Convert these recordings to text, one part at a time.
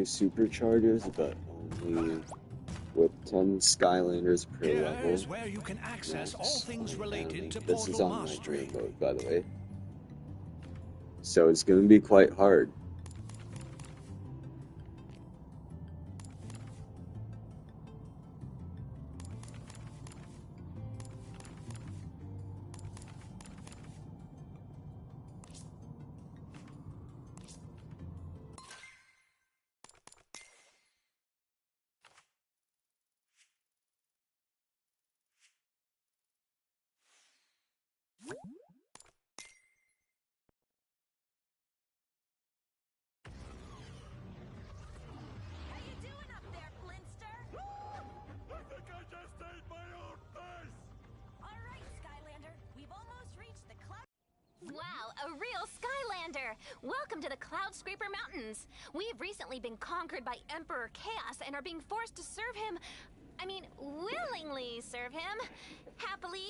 superchargers, but only with 10 Skylanders per level. Here's where you can access all things related to This is Portal on Mastery. Nightmare mode, by the way. So it's going to be quite hard. Wow, a real Skylander! Welcome to the Cloud Scraper Mountains. We have recently been conquered by Emperor Chaos and are being forced to serve him. Willingly serve him. Happily.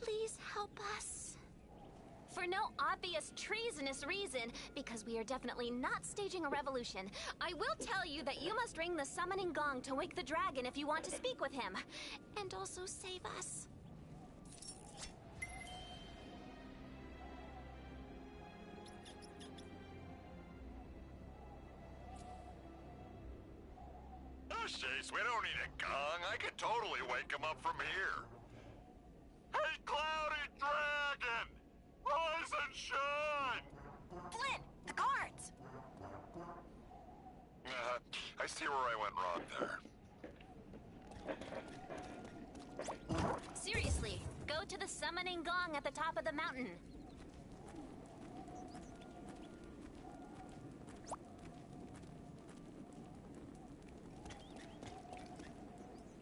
Please help us. For no obvious treasonous reason, because we are definitely not staging a revolution, I will tell you that you must ring the summoning gong to wake the dragon if you want to speak with him. And also save us. Chase, we don't need a gong. I could totally wake him up from here. Hey, Cloudy Dragon! Rise and shine! Flynn, the cards! I see where I went wrong there. Seriously, go to the summoning gong at the top of the mountain.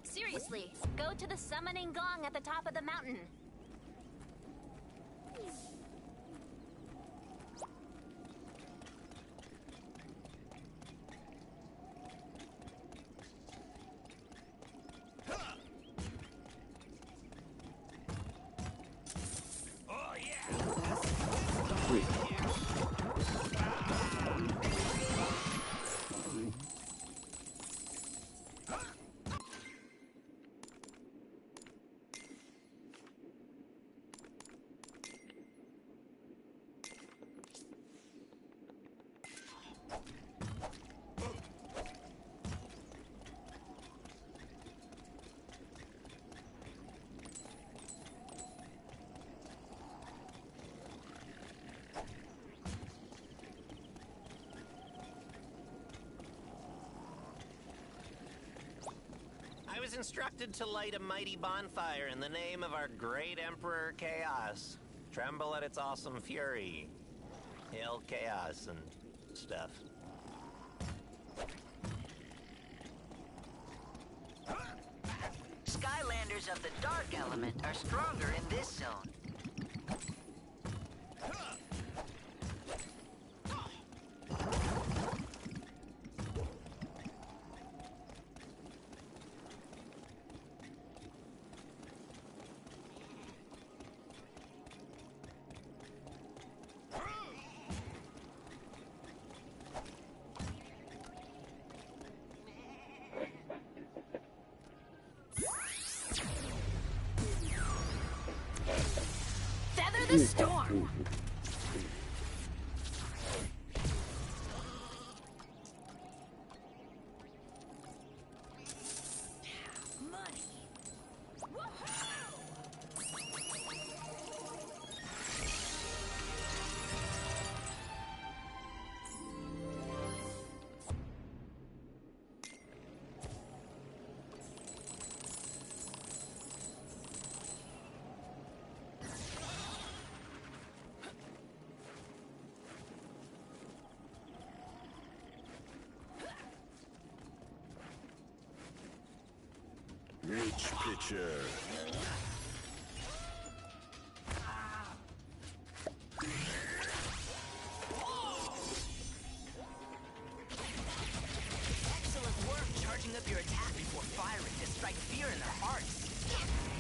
Seriously, go to the summoning gong at the top of the mountain. Oh, yeah! I was instructed to light a mighty bonfire in the name of our great Emperor Chaos. Tremble at its awesome fury. Hail Chaos and stuff. Skylanders of the dark element are stronger in this zone. The storm! Each picture. Excellent work charging up your attack before firing to strike fear in their hearts.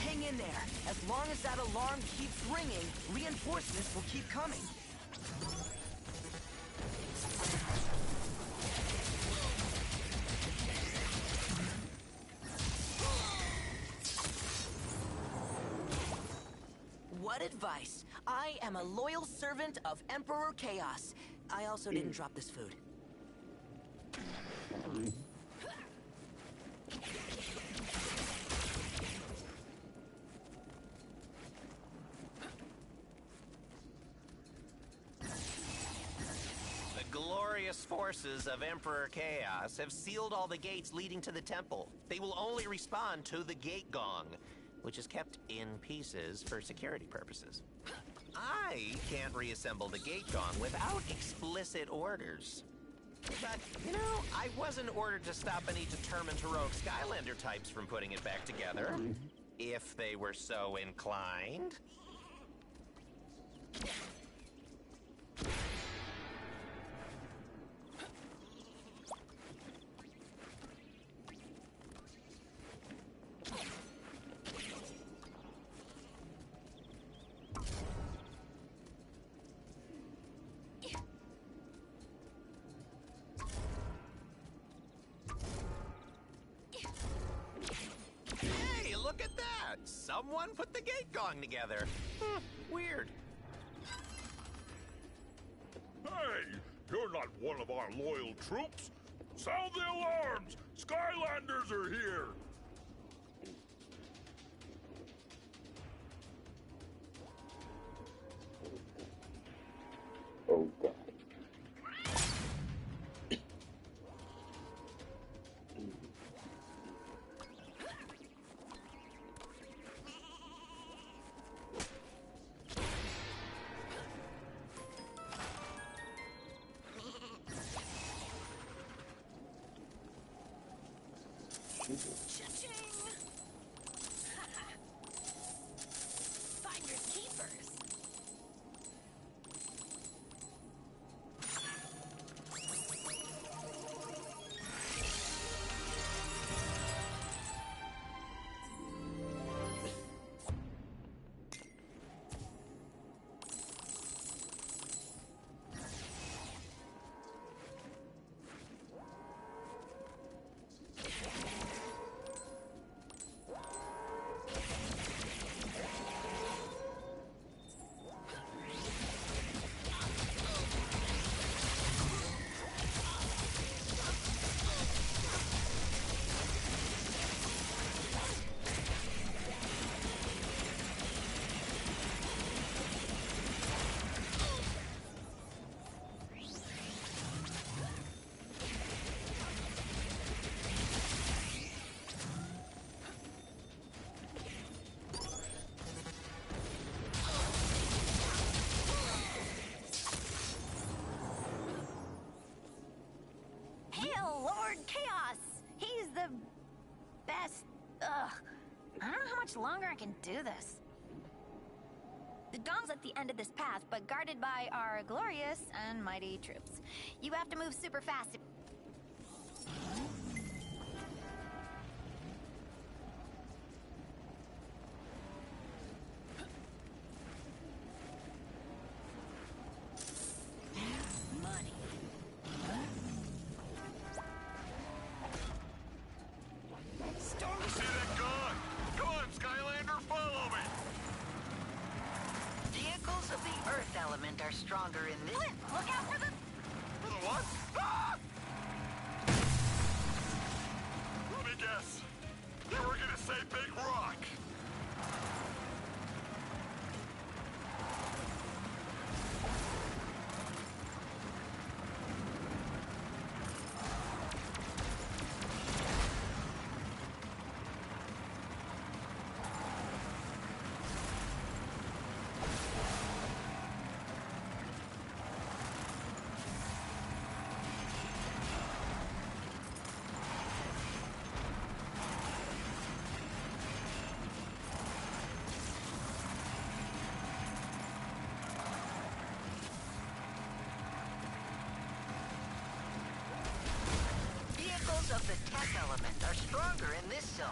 Hang in there. As long as that alarm keeps ringing, reinforcements will keep coming. advice. I am a loyal servant of Emperor Chaos. I also didn't drop this food. The glorious forces of Emperor Chaos have sealed all the gates leading to the temple. They will only respond to the gate gong, which is kept in pieces for security purposes. I can't reassemble the gate gong without explicit orders. But, you know, I wasn't ordered to stop any determined heroic Skylander types from putting it back together, if they were so inclined. Hey, look at that! Someone put the gate gong together. Weird. Hey, you're not one of our loyal troops. Sound the alarms! Skylanders are here! Oh god. Cha-ching! Finders keepers. Hail Lord Chaos! He's the best. Ugh. I don't know how much longer I can do this. The gong's at the end of this path, but guarded by our glorious and mighty troops. You have to move super fast. Money. Storm. See that gong? Come on, Skylander, follow me! Vehicles of the Earth element are stronger in this. Flint, look out for the. For the what? Ah! Let me guess. You were gonna say Big Rock. Vehicles of the tech element are stronger in this zone.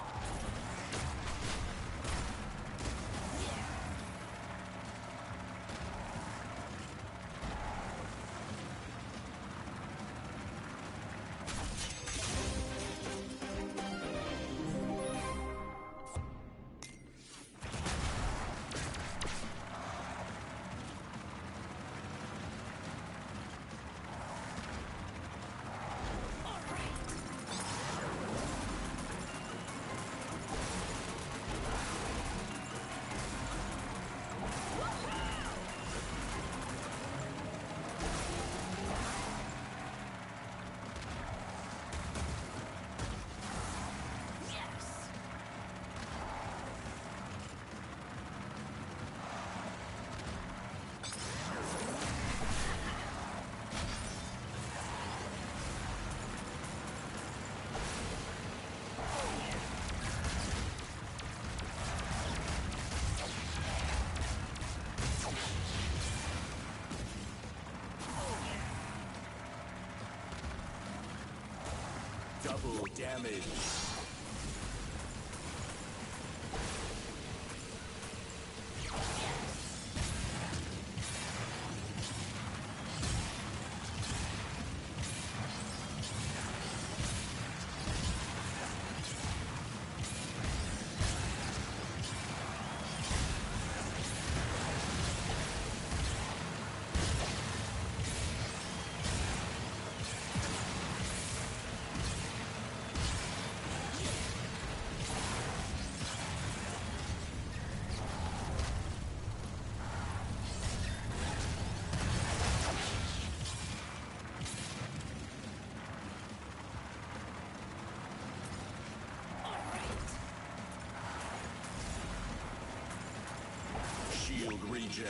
Double damage. Shield regen.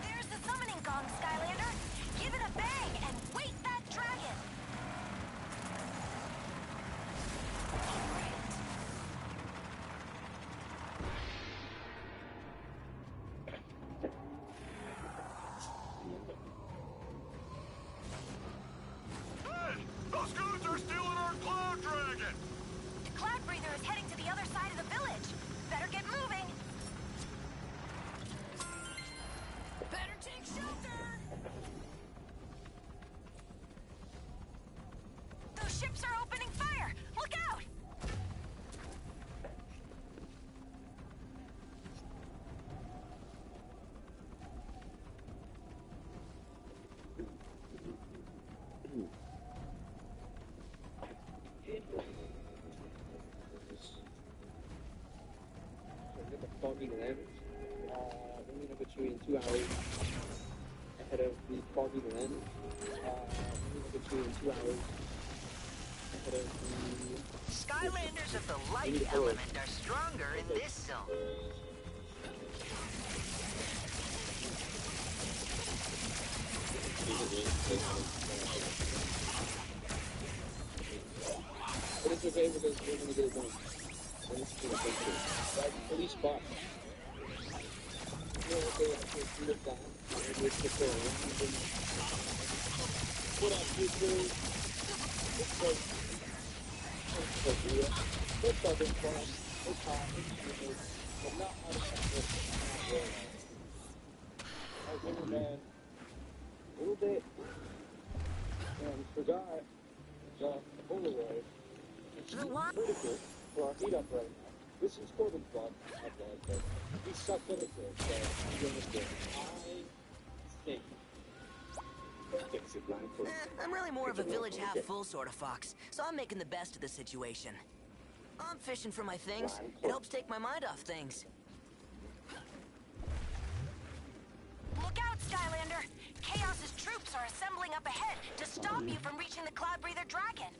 There's the summoning gong, Skylander. Give it a bang and wait that dragon. Hey! Those goons are stealing our Cloud Dragon! The Cloud Breather is heading to the other side of the village. Better get moving. Better take shelter. Those ships are opening fire. Look out! Get the foggy land. We're gonna put you in 2 hours ahead of the foggy land. We're gonna put you in 2 hours ahead of the. Skylanders of the light element are stronger in this zone. But it's okay because we're gonna get it done. Right, police spot. You know what they actually do with that? They just put their hands in. Put up YouTube. It's like real. It's fucking fun. It's hot. It's stupid. But not out of practice. Not really. I was thinking, man, a little bit. And forgot that Polaroid is critical for our meetup right now. This is Corbin's vlog, not vlog, but we suck at it, so you understand. I think. I'm really more of a village half-full sort of fox, so I'm making the best of the situation. I'm fishing for my things. It helps take my mind off things. Look out, Skylander! Chaos's troops are assembling up ahead to stop you from reaching the Cloud Breather dragon.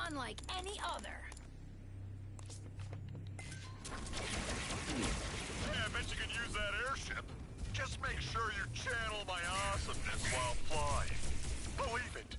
unlike any other. Hey, I bet you can use that airship. Just make sure you channel my awesomeness while flying. Believe it.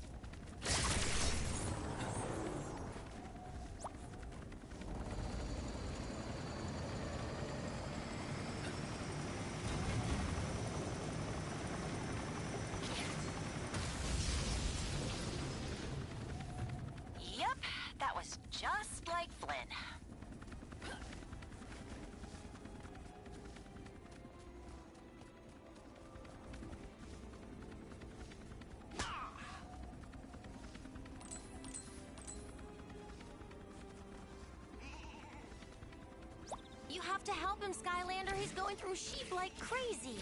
Yep, that was just like Flynn. You have to help him, Skylander. He's going through sheep like crazy.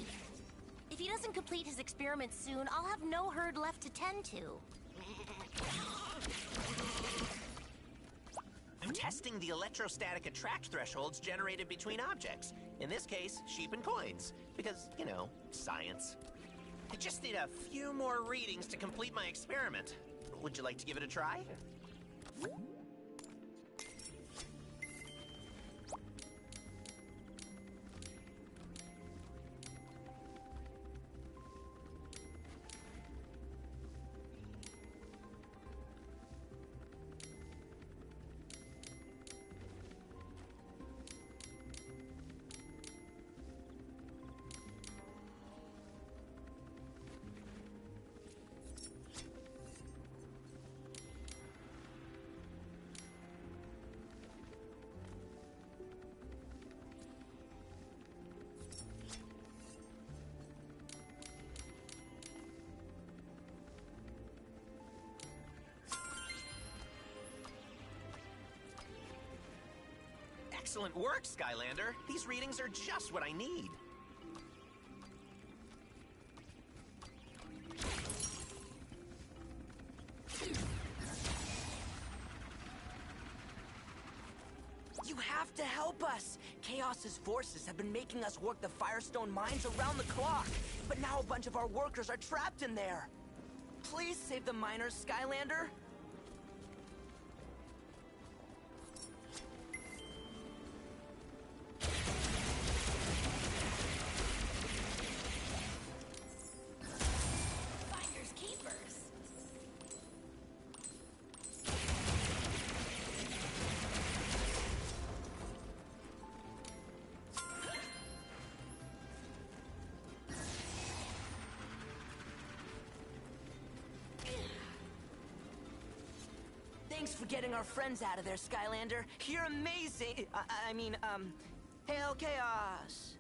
If he doesn't complete his experiments soon, I'll have no herd left to tend to. I'm testing the electrostatic attract thresholds generated between objects. In this case, sheep and coins. Because, you know, science. I just need a few more readings to complete my experiment. Would you like to give it a try? Excellent work, Skylander. These readings are just what I need. You have to help us! Chaos's forces have been making us work the Firestone mines around the clock, but now a bunch of our workers are trapped in there. Please save the miners, Skylander. Finders keepers. Thanks for getting our friends out of there, Skylander. You're amazing. Hail Chaos.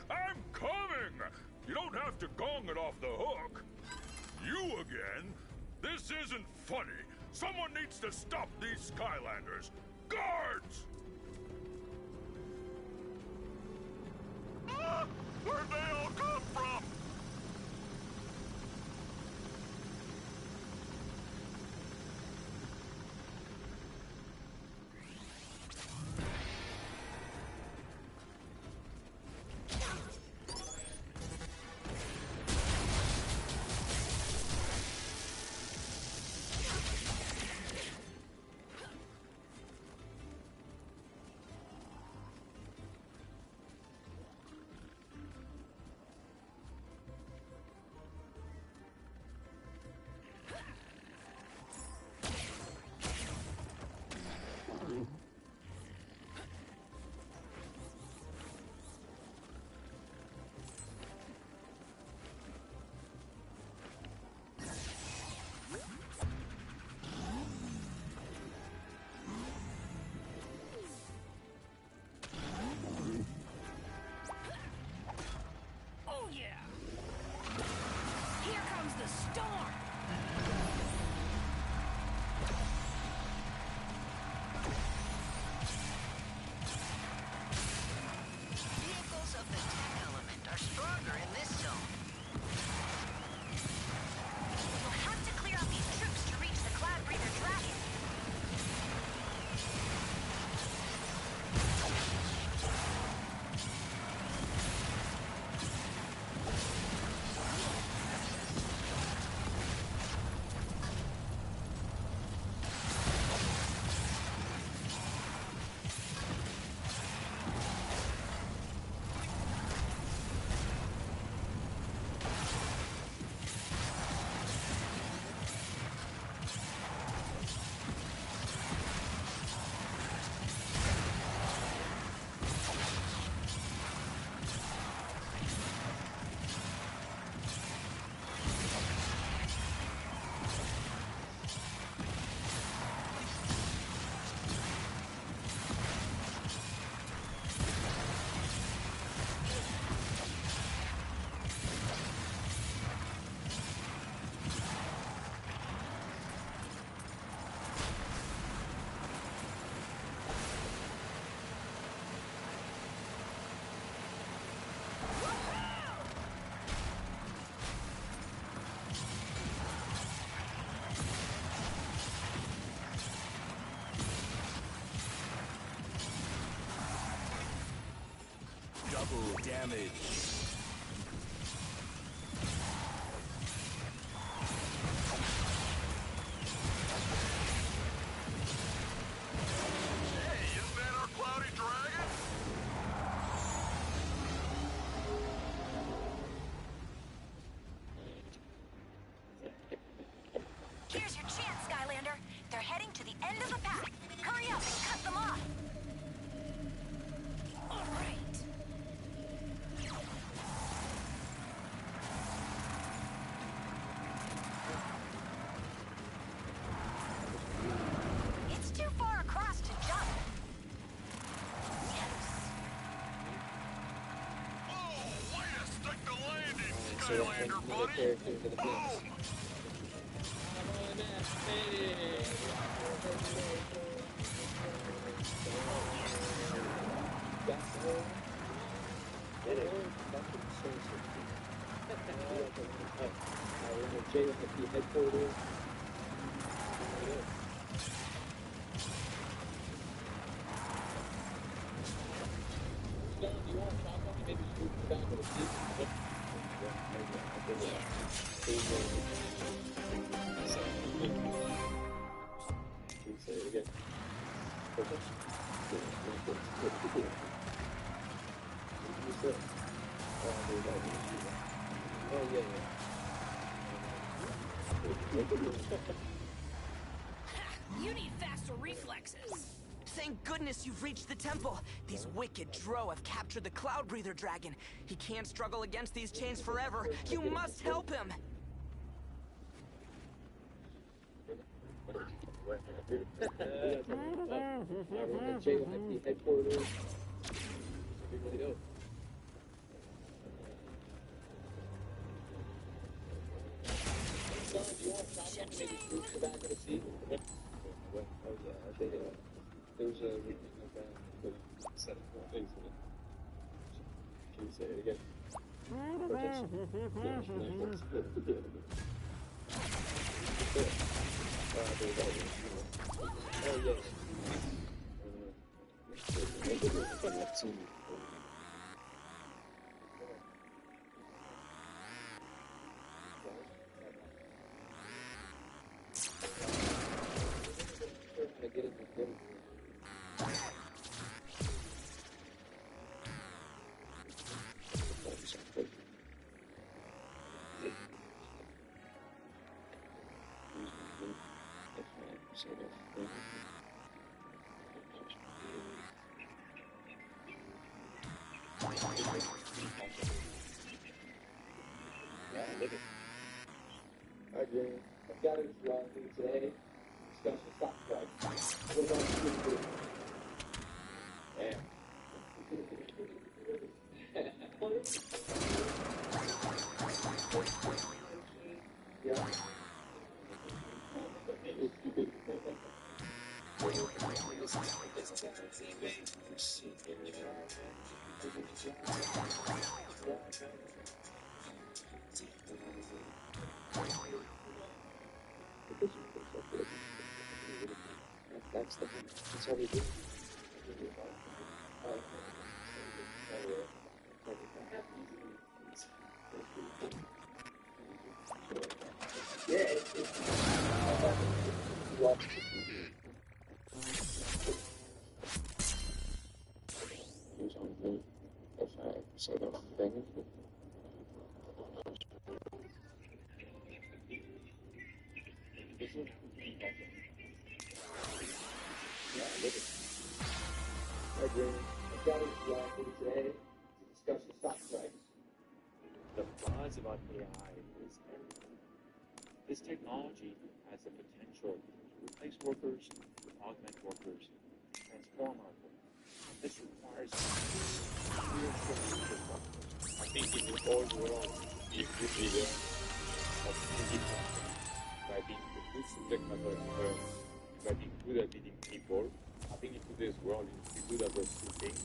I'm coming! You don't have to gong it off the hook. You again? This isn't funny. Someone needs to stop these Skylanders. Guards! Ah! Where'd they all come from? damage. Hey, isn't that our cloudy dragon? Here's your chance, Skylander. They're heading to the end of the path. Hurry up and cut them off. All right. It's too far across to jump. Yes. Oh, way to stick the landing, So that Skylander, another buddy! character into the mix. Boom! JFP headquarters. John, do you want to talk on me? Maybe scoot to the back of the seat? Say it again. Okay. Oh, yeah, You need faster reflexes. Thank goodness you've reached the temple. These wicked drow have captured the Cloud Breather dragon. He can't struggle against these chains forever. You must help him. JFP headquarters. Be really dope. John, do you want to talk on me? Maybe scoot to the back of the seat? Oh, yeah, I think there's a reading of that set of things in it. Can you say it again? Alright, Jimmy. I've got it wrong today. Discussion stock price. What about you? Yeah. That's all we do. Yeah, I've got it wrong today. Discussion stock price. The buzz about AI is everywhere. This technology has the potential to replace workers, augment workers, transform our work. This requires reassurance. I think in the old world, be a good leader of independence by being a good subject matter expert, by being good at leading people. I think in today's world, you need to be good at those two things,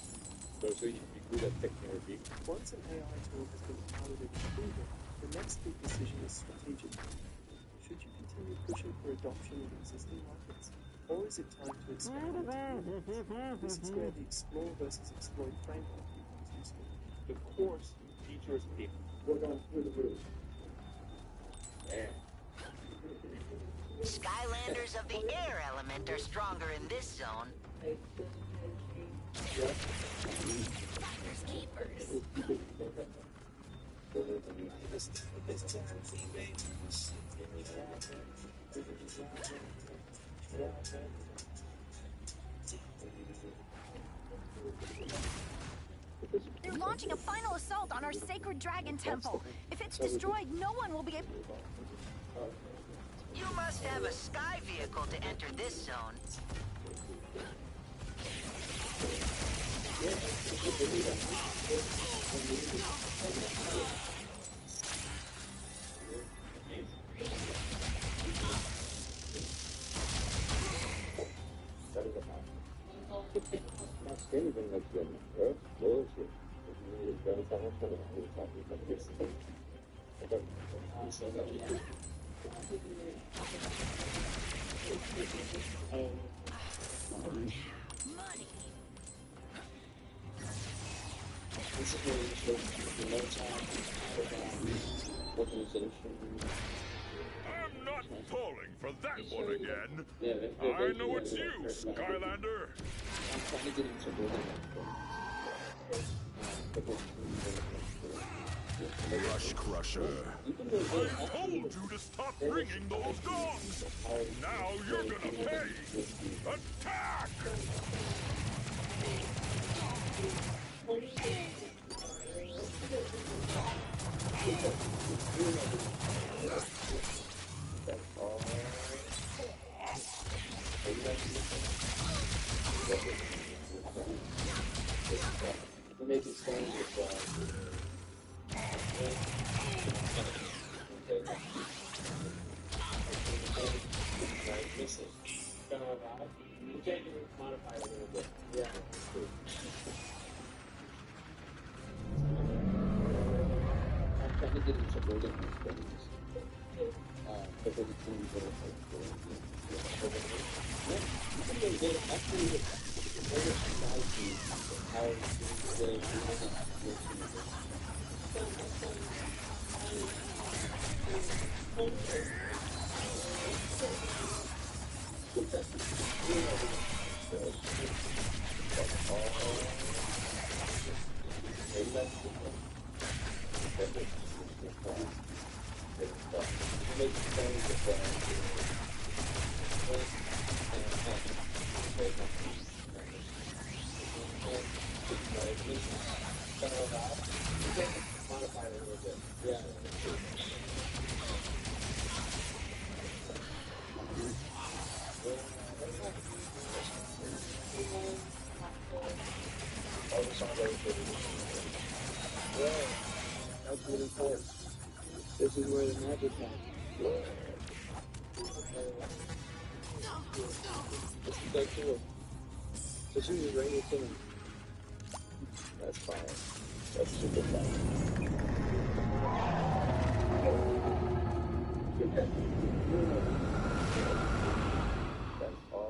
but also you need to be good at technology. Once an AI tool has been piloted and proven, the next big decision is strategic. Should you continue pushing for adoption in existing markets, or is it time to expand into new ones? This is where the explore versus exploit framework becomes useful. The course features a... We're going through the roof. There. Skylanders of the air element are stronger in this zone. Finders keepers. They're launching a final assault on our sacred dragon temple. If it's destroyed, no one will be able... You must have a sky vehicle to enter this zone. Anything like that, right? Bullshit. Money. This is where you should the no time organization. I'm not falling for that one again. Yeah, I know it's you, Skylander. I'm trying to get into Rush Crusher. I told you to stop ringing those gongs. Now you're gonna pay. Attack! Make it stand miss it. You change it, modify it a little bit. Yeah. I'm trying to get into building these things. Because it's going to be actually, the society, how that's really cool. This is where the magic happens. This is so cool. So she was ready to kill him. That's fire. That's super fire. That's all.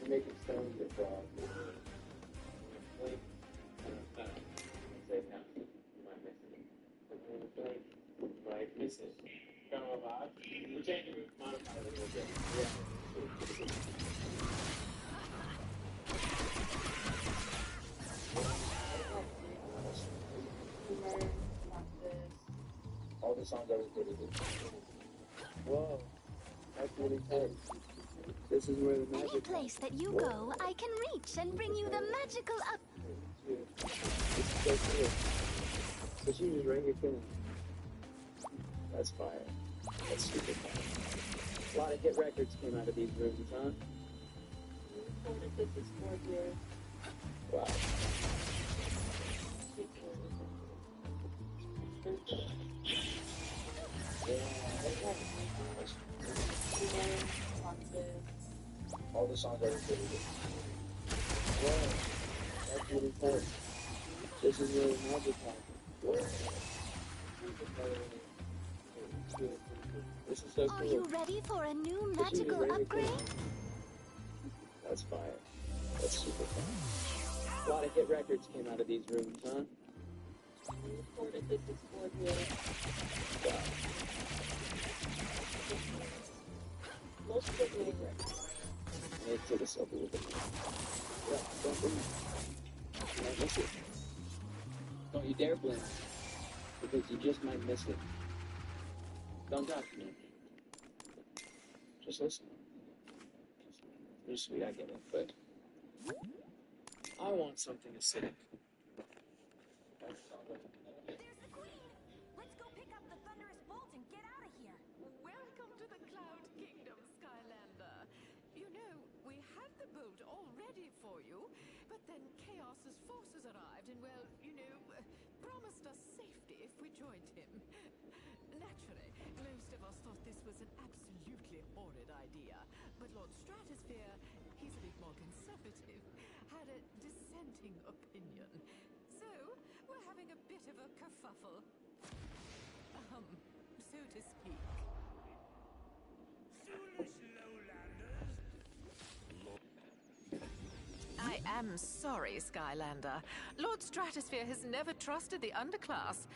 You make it sound good, bro. Might miss it. Come about. We change it, modify it a little bit. Yeah. All the songs I was really good. Whoa. That's really tight. This is where the magic... Any place that you go, I can reach and bring you the magical up... This is so cool. So she was ready to kill him. That's fire. That's super fire. A lot of hit records came out of these rooms, huh? Wow. All the songs are really good. Wow. That's really cool. This is where the magic happens. This is so cool. Are you ready for a new magical upgrade? That's fire. That's super fire. A lot of hit records came out of these rooms, huh? We recorded the Discord here. Wow. Most of them hitting records. I need to take this up a little bit more. Yeah, don't blink. You might miss it. Don't you dare blink. Because you just might miss it. Don't talk to me. Just listen. You're sweet, I get it, but I want something acidic. There's the queen! Let's go pick up the thunderous bolt and get out of here. Welcome to the Cloud Kingdom, Skylander. You know, we had the bolt all ready for you, but then Chaos's forces arrived and, well, you know, promised us safety if we joined him. Naturally, most of us thought this was an absolutely horrid idea, but Lord Stratosphere, he's a bit more conservative, had a dissenting opinion. So, we're having a bit of a kerfuffle. So to speak. Foolish lowlanders. I am sorry, Skylander. Lord Stratosphere has never trusted the underclass.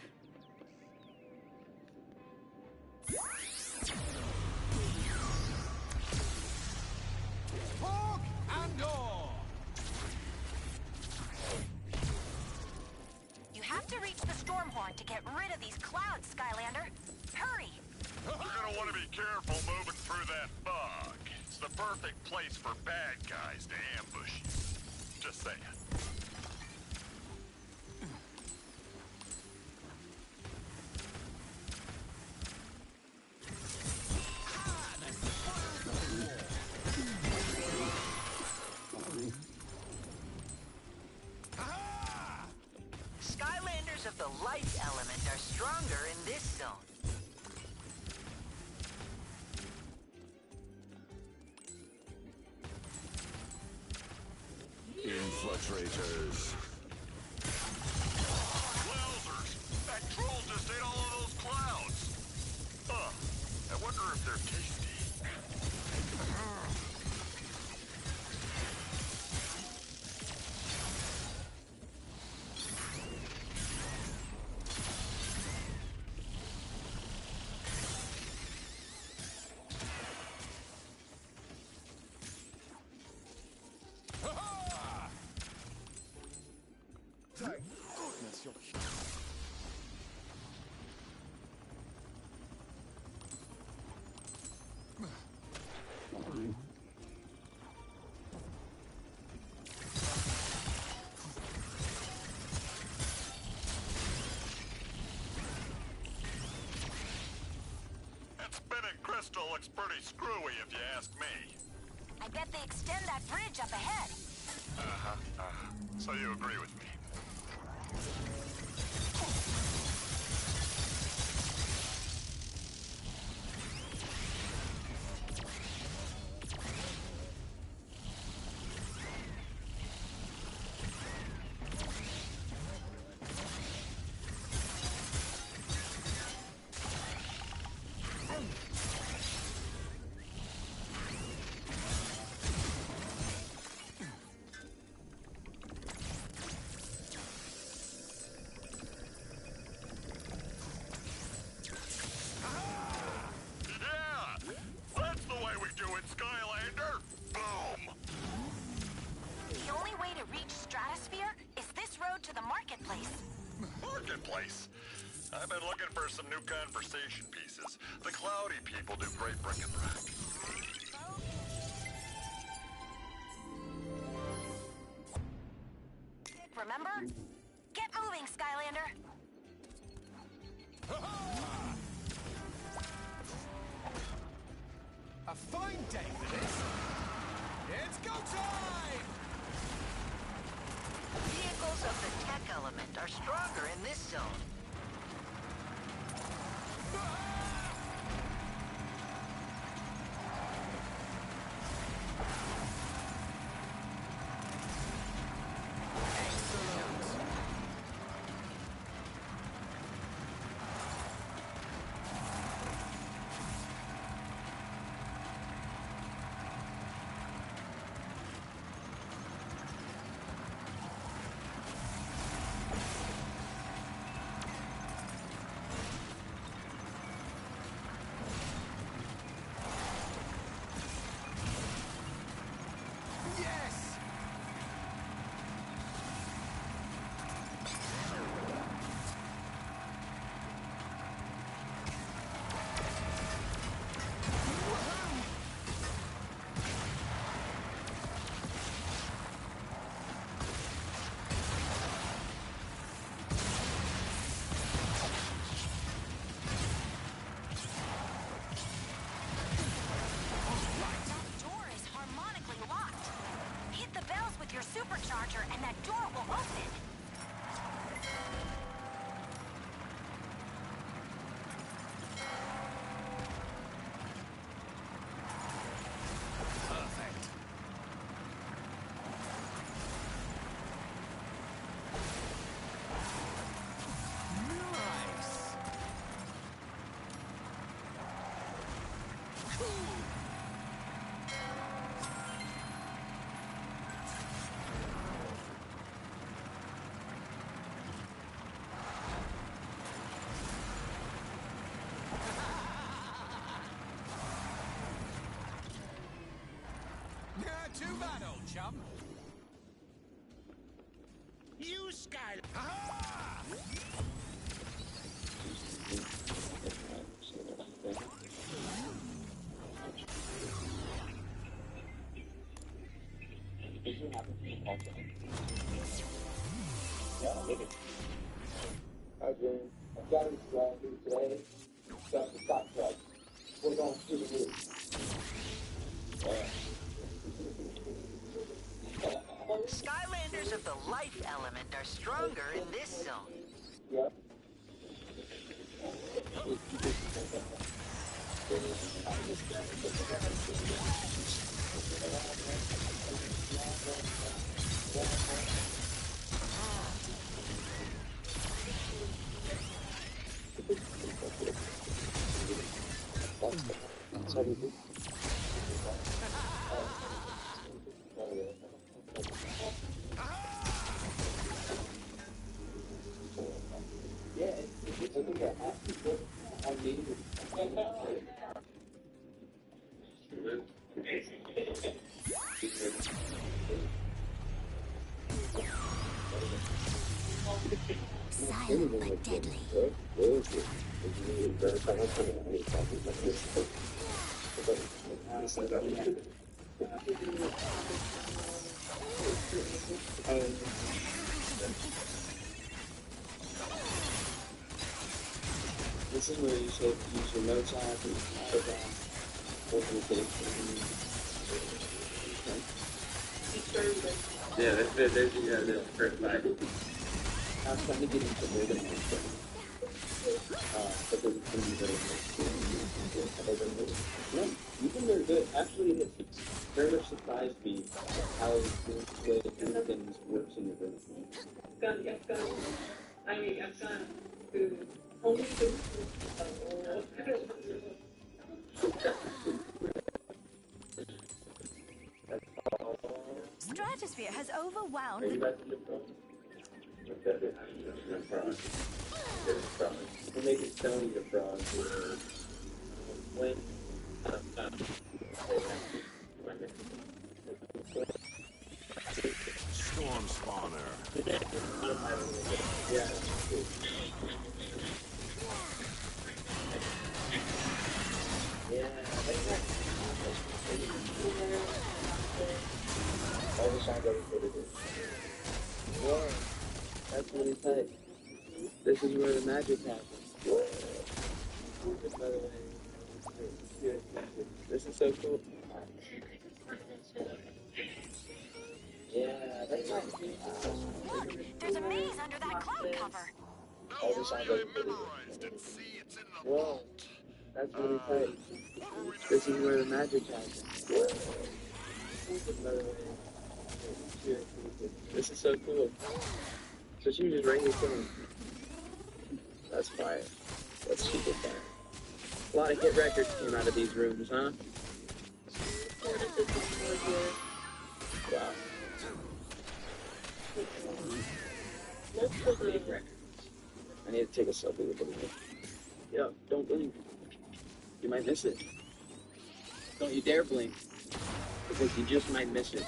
Hawk and door. You have to reach the Stormhorn to get rid of these clouds, Skylander. Hurry! You're gonna want to be careful moving through that fog. It's the perfect place for bad guys to ambush you. Just saying. Skylanders of the light element are stronger in this zone. Infiltrators. Wowzers! That troll just ate all of those clouds! I wonder if they're tasty. Thank goodness you're here. That spinning crystal looks pretty screwy if you ask me. I bet they extend that bridge up ahead. So you agree with me? Skylander! Boom! The only way to reach Stratosphere is this road to the marketplace. Marketplace? I've been looking for some new conversation pieces. The cloudy people do great bric-a-brac. Remember? Get moving, Skylander! A fine day for this. It's go time! Vehicles of the tech element are stronger in this zone. battle, chum. You Sky. Ha! I've got it today. Got the stock price. We're going through the roof. Skylanders of the life element are stronger in this zone. Yep. That's how we do. Yeah, it's okay to ask people how they do Silent but deadly. This is where you should use your notes app and organization. Yeah, there's the first line. I was trying to get into rhythm and stuff. But there's going to be no, you think they're good. Actually, it very much surprised me how the way everything works in the rhythm. Stratosphere has overwhelmed. We'll make it Tony the frog. When Storm spawner. yeah. All the sound everybody. Whoa, that's really tight. This is where the magic happens. By the way, this is so cool. Yeah, that's nice. There's a maze under that cloud cover. All the sound everybody. Whoa, that's really tight. This is where the magic happens. By the way, this is so cool. So she just rang this in. That's fire. That's super fire. A lot of hit records came out of these rooms, huh? Wow. I need to take a selfie with it. Yo, don't blink. You might miss it. Don't you dare blink. Because you just might miss it.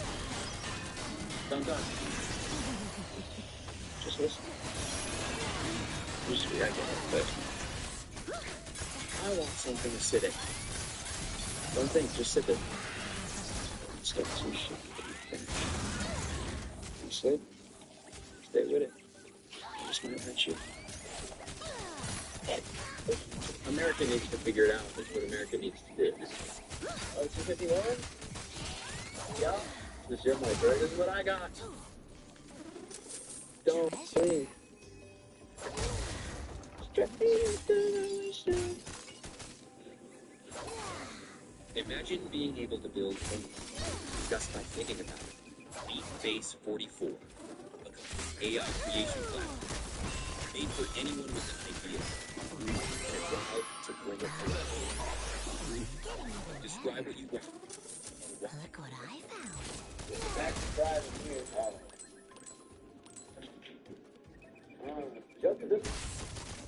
Don't. Just listen. Just react to it. I want something to sit in. Don't think, just sit there. Start some shit. You sleep? Stay with it. I just want to hurt you. America needs to figure it out. That's what America needs to do. Oh, 251? Yeah. This is my bird. This is what I got. Don't blink. Imagine being able to build anything just by thinking about it. Beat Base 44, AI creation platform, made for anyone with an idea and a drive to bring it to life. Describe what you want. Look what I found. Back to driving here,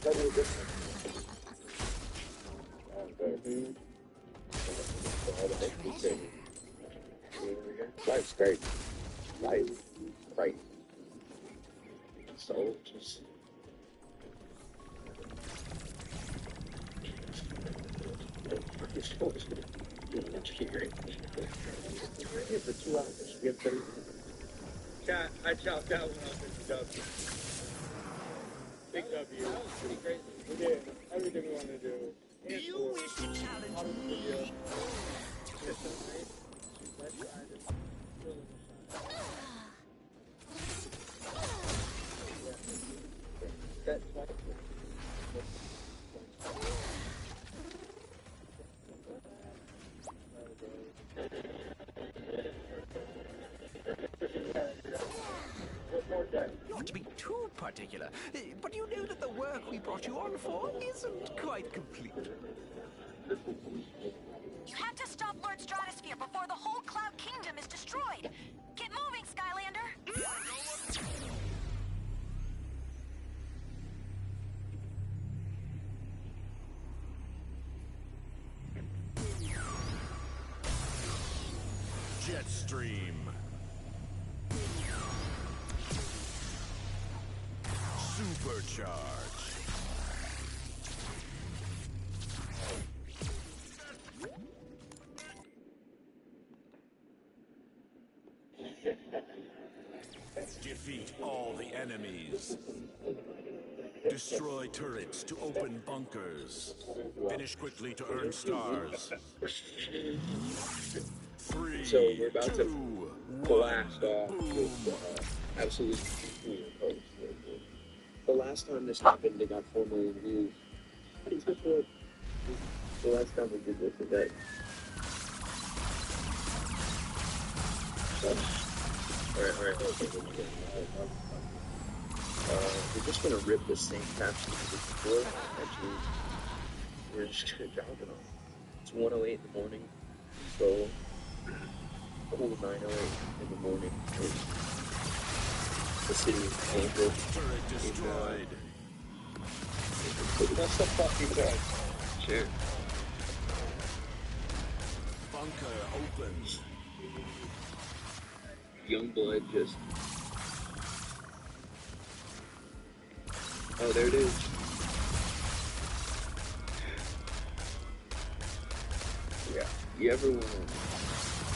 Go to this one. All the big things. Right. Great. Right. Right. So just for 2 hours. We have 30 minutes. Chat, I chopped that one off as a W. Big W. That was pretty crazy. We did everything we wanted to do. And You wish to challenge me? That's why. Not to be too particular, but you know that the work we brought you on for isn't quite complete. You have to stop Lord Stratosphere before the whole Cloud Kingdom is destroyed. Get moving, Skylander. Jetstream. Supercharged. Defeat all the enemies. Destroy turrets to open bunkers. Finish quickly to earn stars. 3, So we're about 2, to 1. blast off with absolute. The last time this happened, they got 4 million views. The last time we did this today. Alright. We're just gonna rip the same caption as before. Actually, we're just gonna drop it on. It's 1:08 in the morning, so cool 9:08 in the morning. The city of Kansas. Turret destroyed. That's the fucking guy. Sure. Bunker opens. Youngblood just. Oh, there it is. Yeah. You ever want to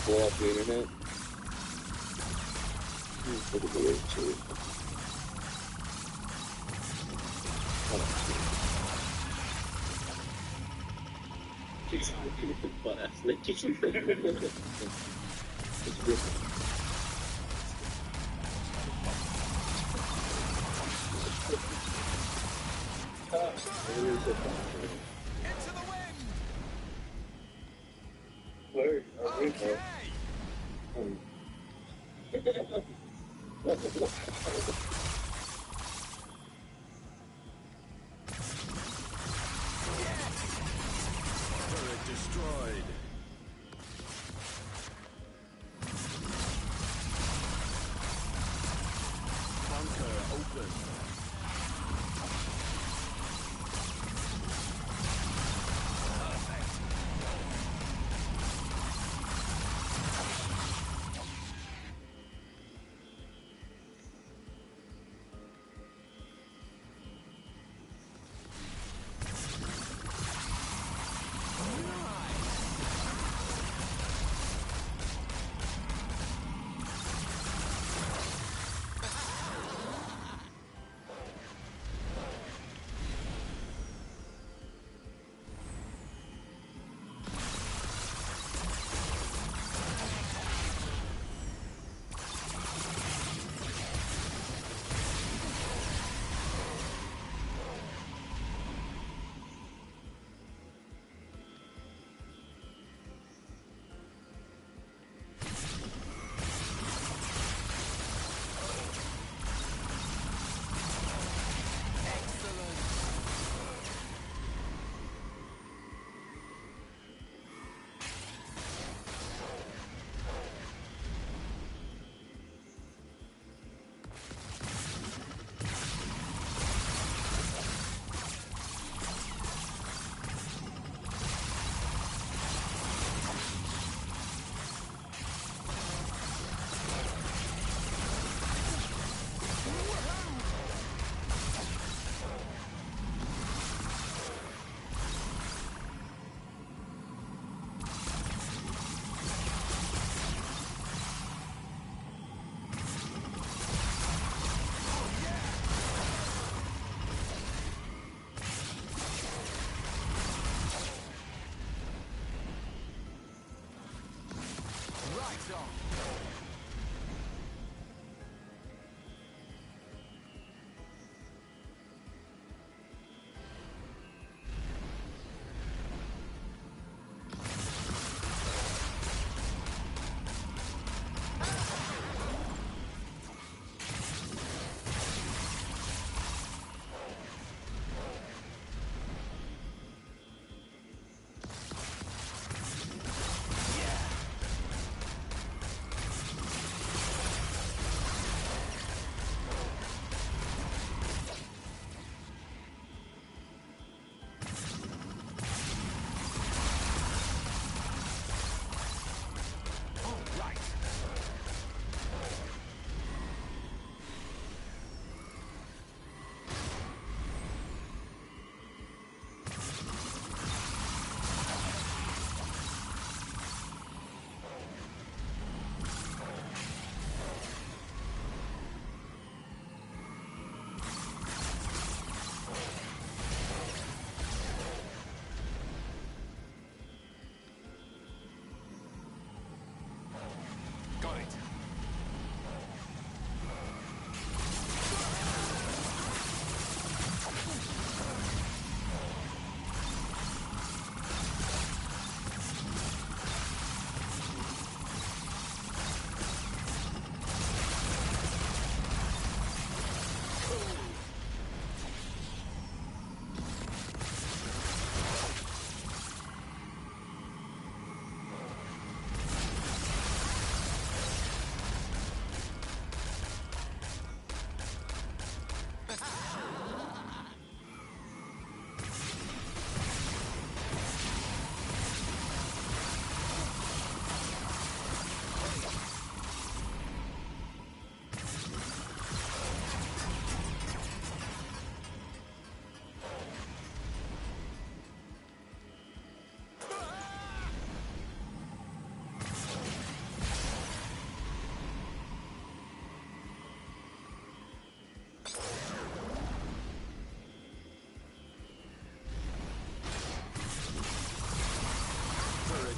blow up the internet? Look at the way too. It's butt ass licking. It's good. Into the wind! Where are we Okay! Turret destroyed. Bunker open.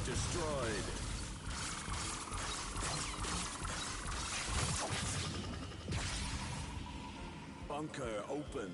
Destroyed. Bunker open.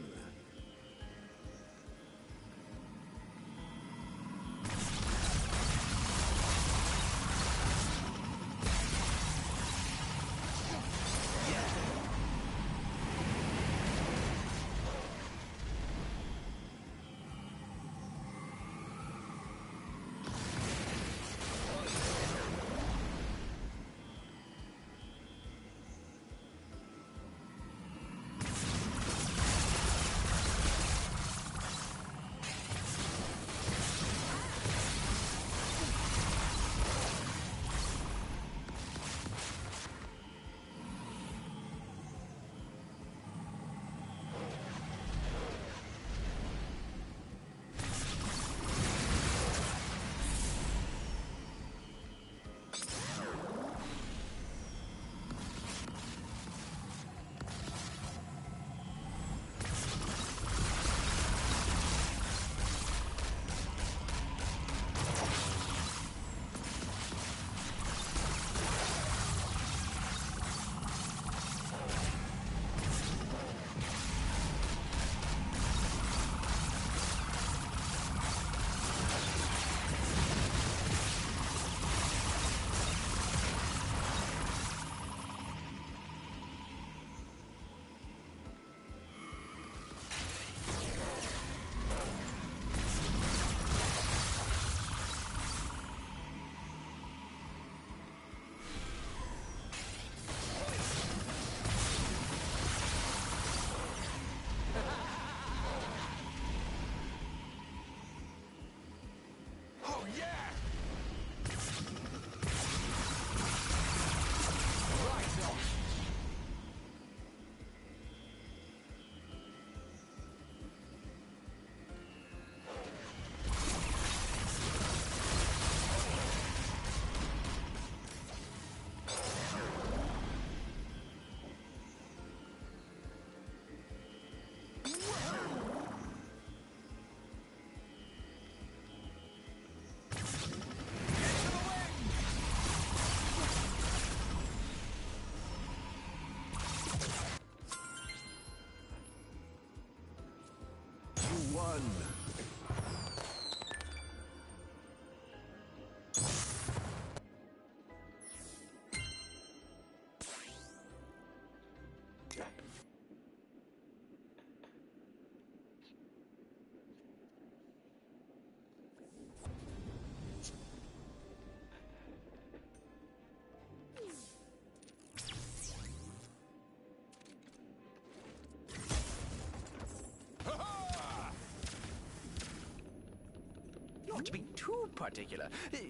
Not to be too particular,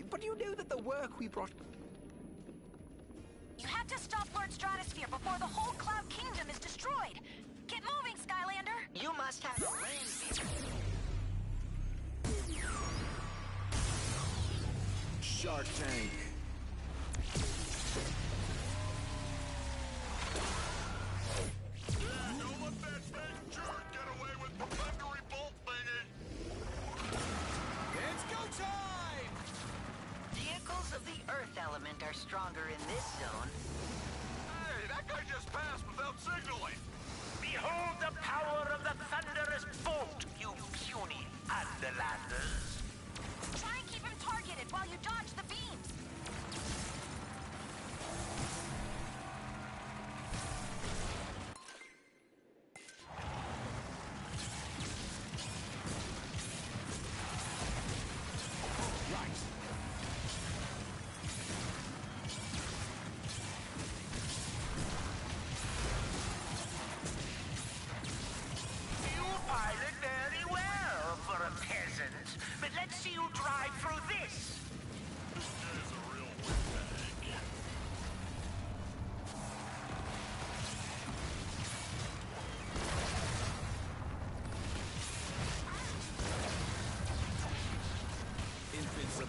but you know that the work we brought... You have to stop Lord Stratosphere before the whole Cloud Kingdom is destroyed. Get moving, Skylander! You must have a rain. Shark Tank. Don't let that big jerk get away with the thundery bolt thingy! It's go time! Vehicles of the Earth element are stronger in this zone. Hey, that guy just passed without signaling! Behold the power of the thunderous bolt, you puny underlanders! Try and keep him targeted while you dodge the beams.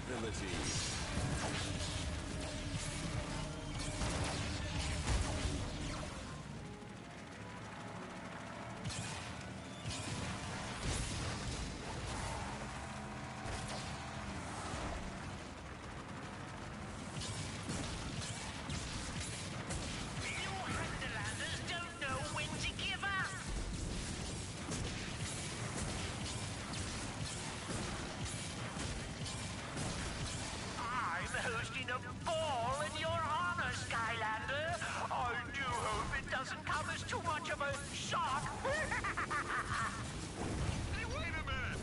Invincibility. Hosting a ball in your honor, Skylander. I do hope it doesn't come as too much of a shock. Hey, wait a minute!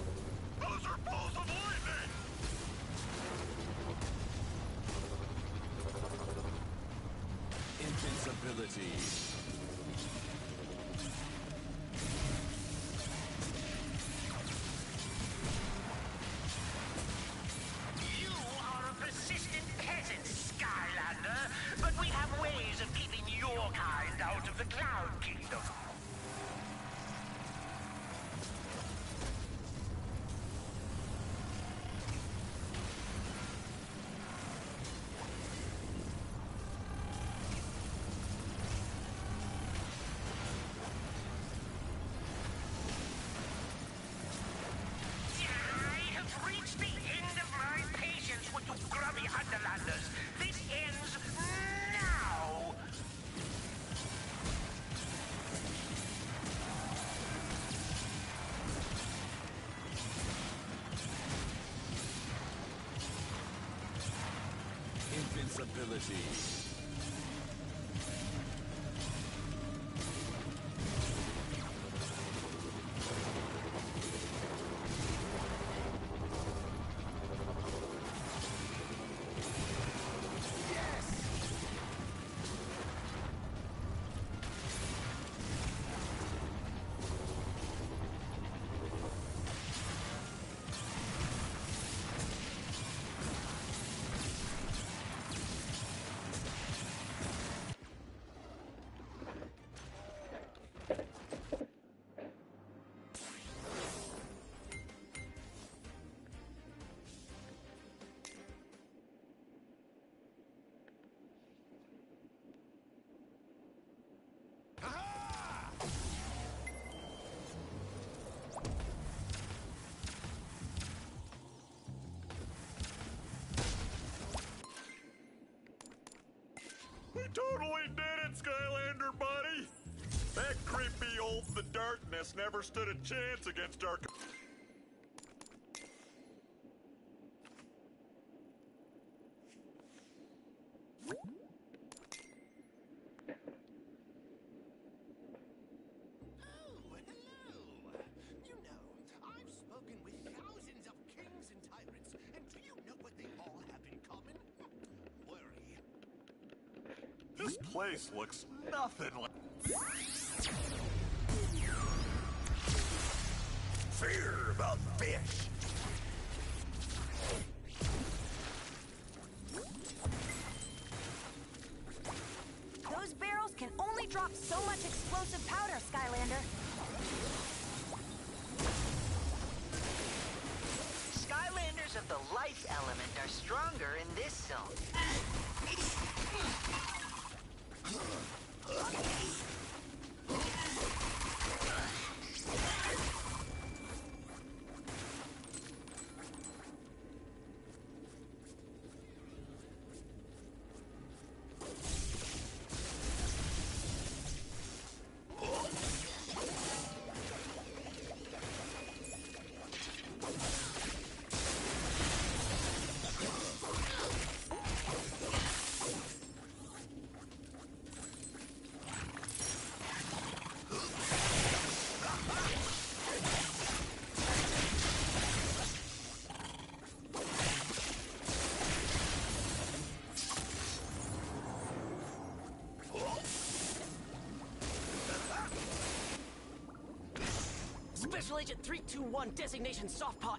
Those are balls of lightning! Invincibility. Persistent peasants, Skylander, but we have ways of keeping your kind out of the Cloud Kingdom. I have reached the end of my patience with you grubby Underlanders. This ends now! Invincibility. We totally did it, Skylander, buddy! That creepy old The Darkness never stood a chance against our... You know, I've spoken with thousands of kings and tyrants, and do you know what they all have in common? Worry. This place looks nothing like... Fear about fish. Those barrels can only drop so much explosive powder, Skylander. Skylanders of the life element are stronger in this zone. Special Agent 321, designation soft paw.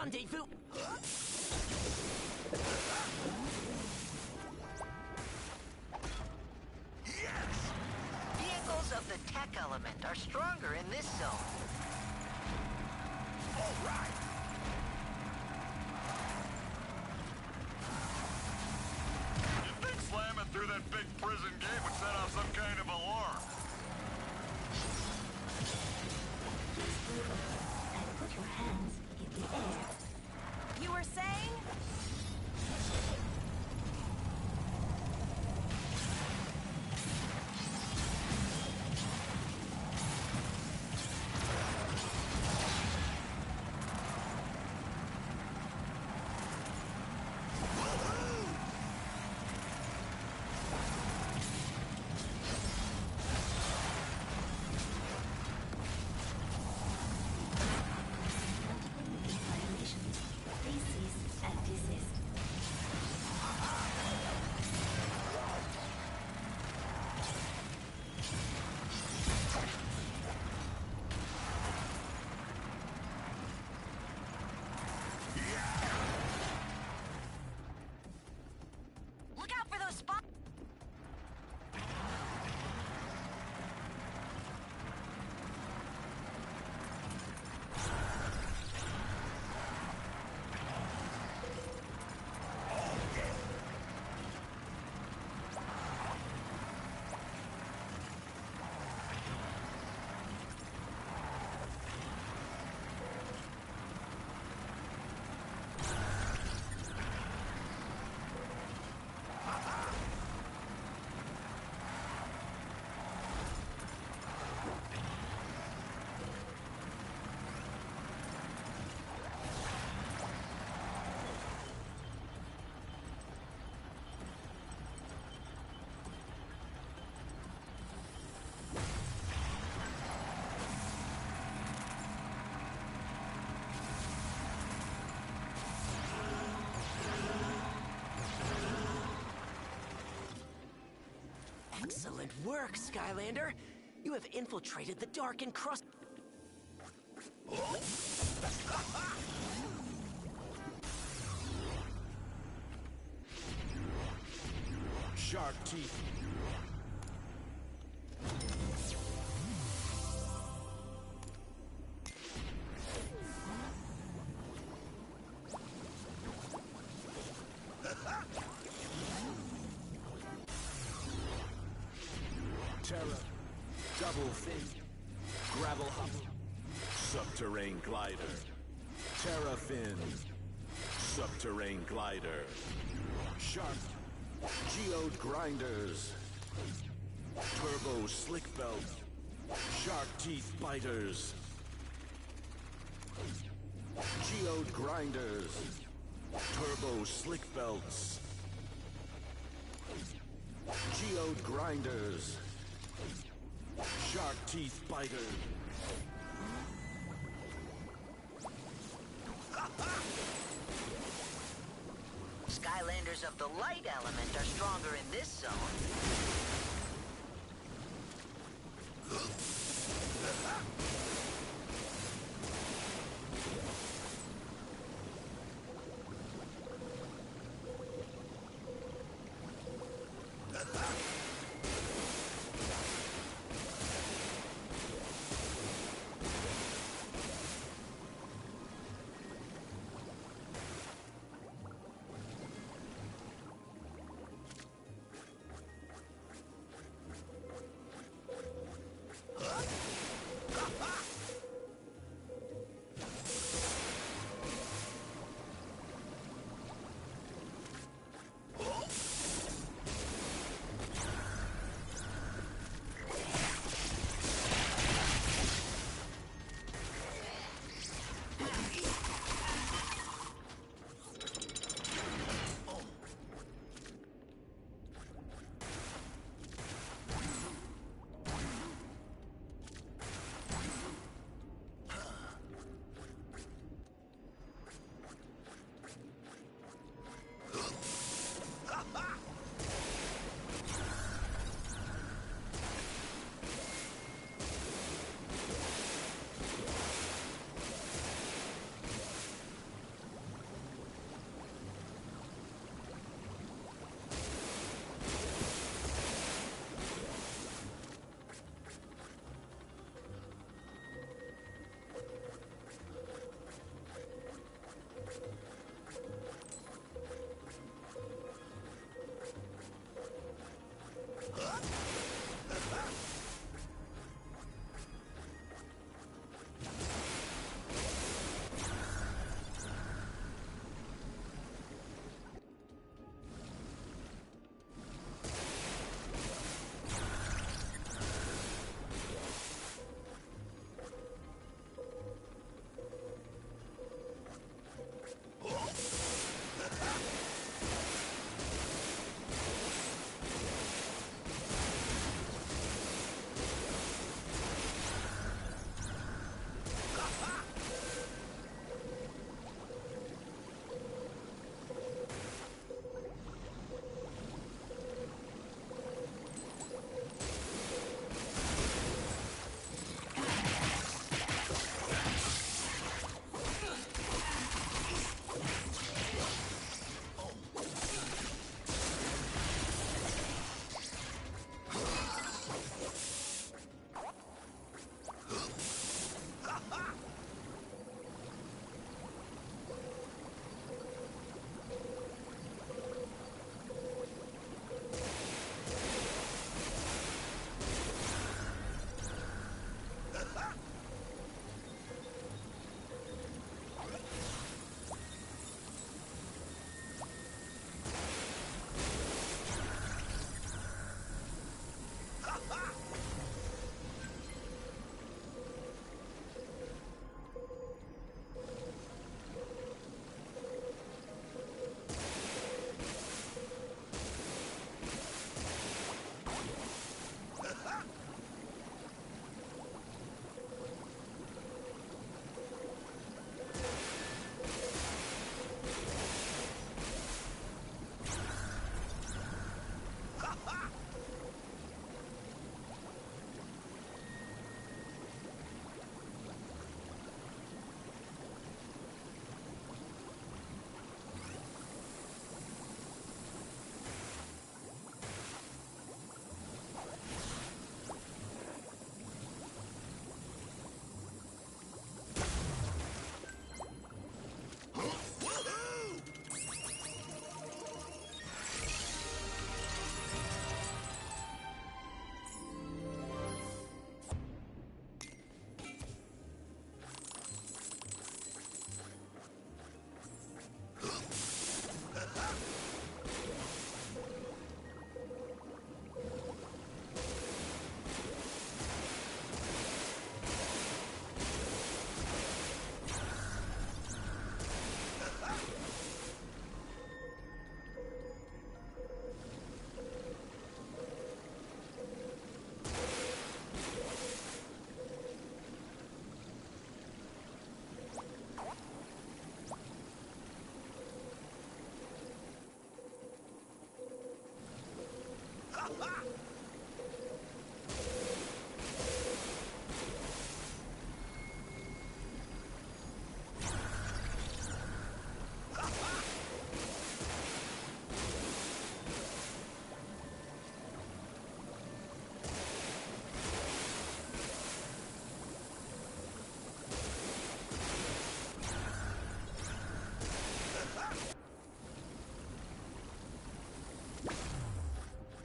Rendezvous! Yes! Vehicles of the tech element are stronger in this zone. All right! You'd think slamming through that big prison gate would set off some kind of alarm. And put your hands in the air. You were saying? Violations. Please cease and desist. Look out for those spots! Excellent work, Skylander! You have infiltrated the dark and crust. Shark teeth. Terra. Double fin. Gravel hop. Subterrane glider. Terra fin. Subterrane glider. Shark. Geode grinders. Turbo slick belt. Shark teeth biters. Geode grinders. Turbo slick belts. Geode grinders. Shark teeth biters. Skylanders of the light element are stronger in this zone.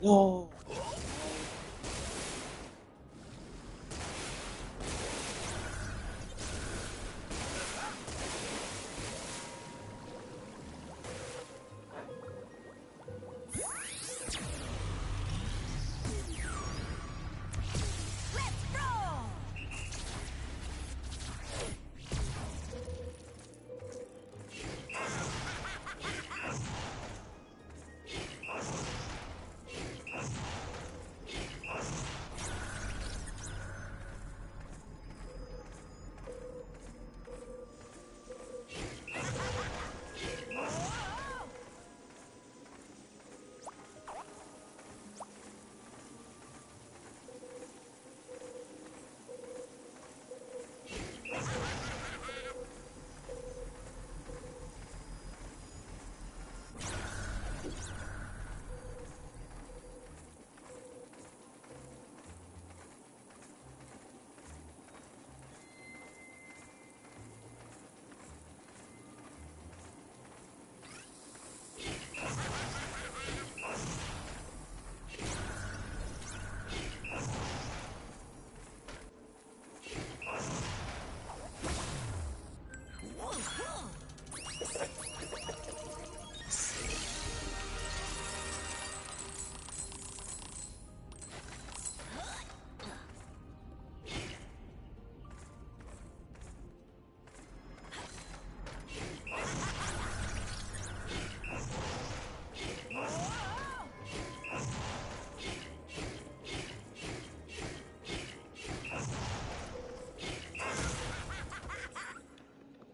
No!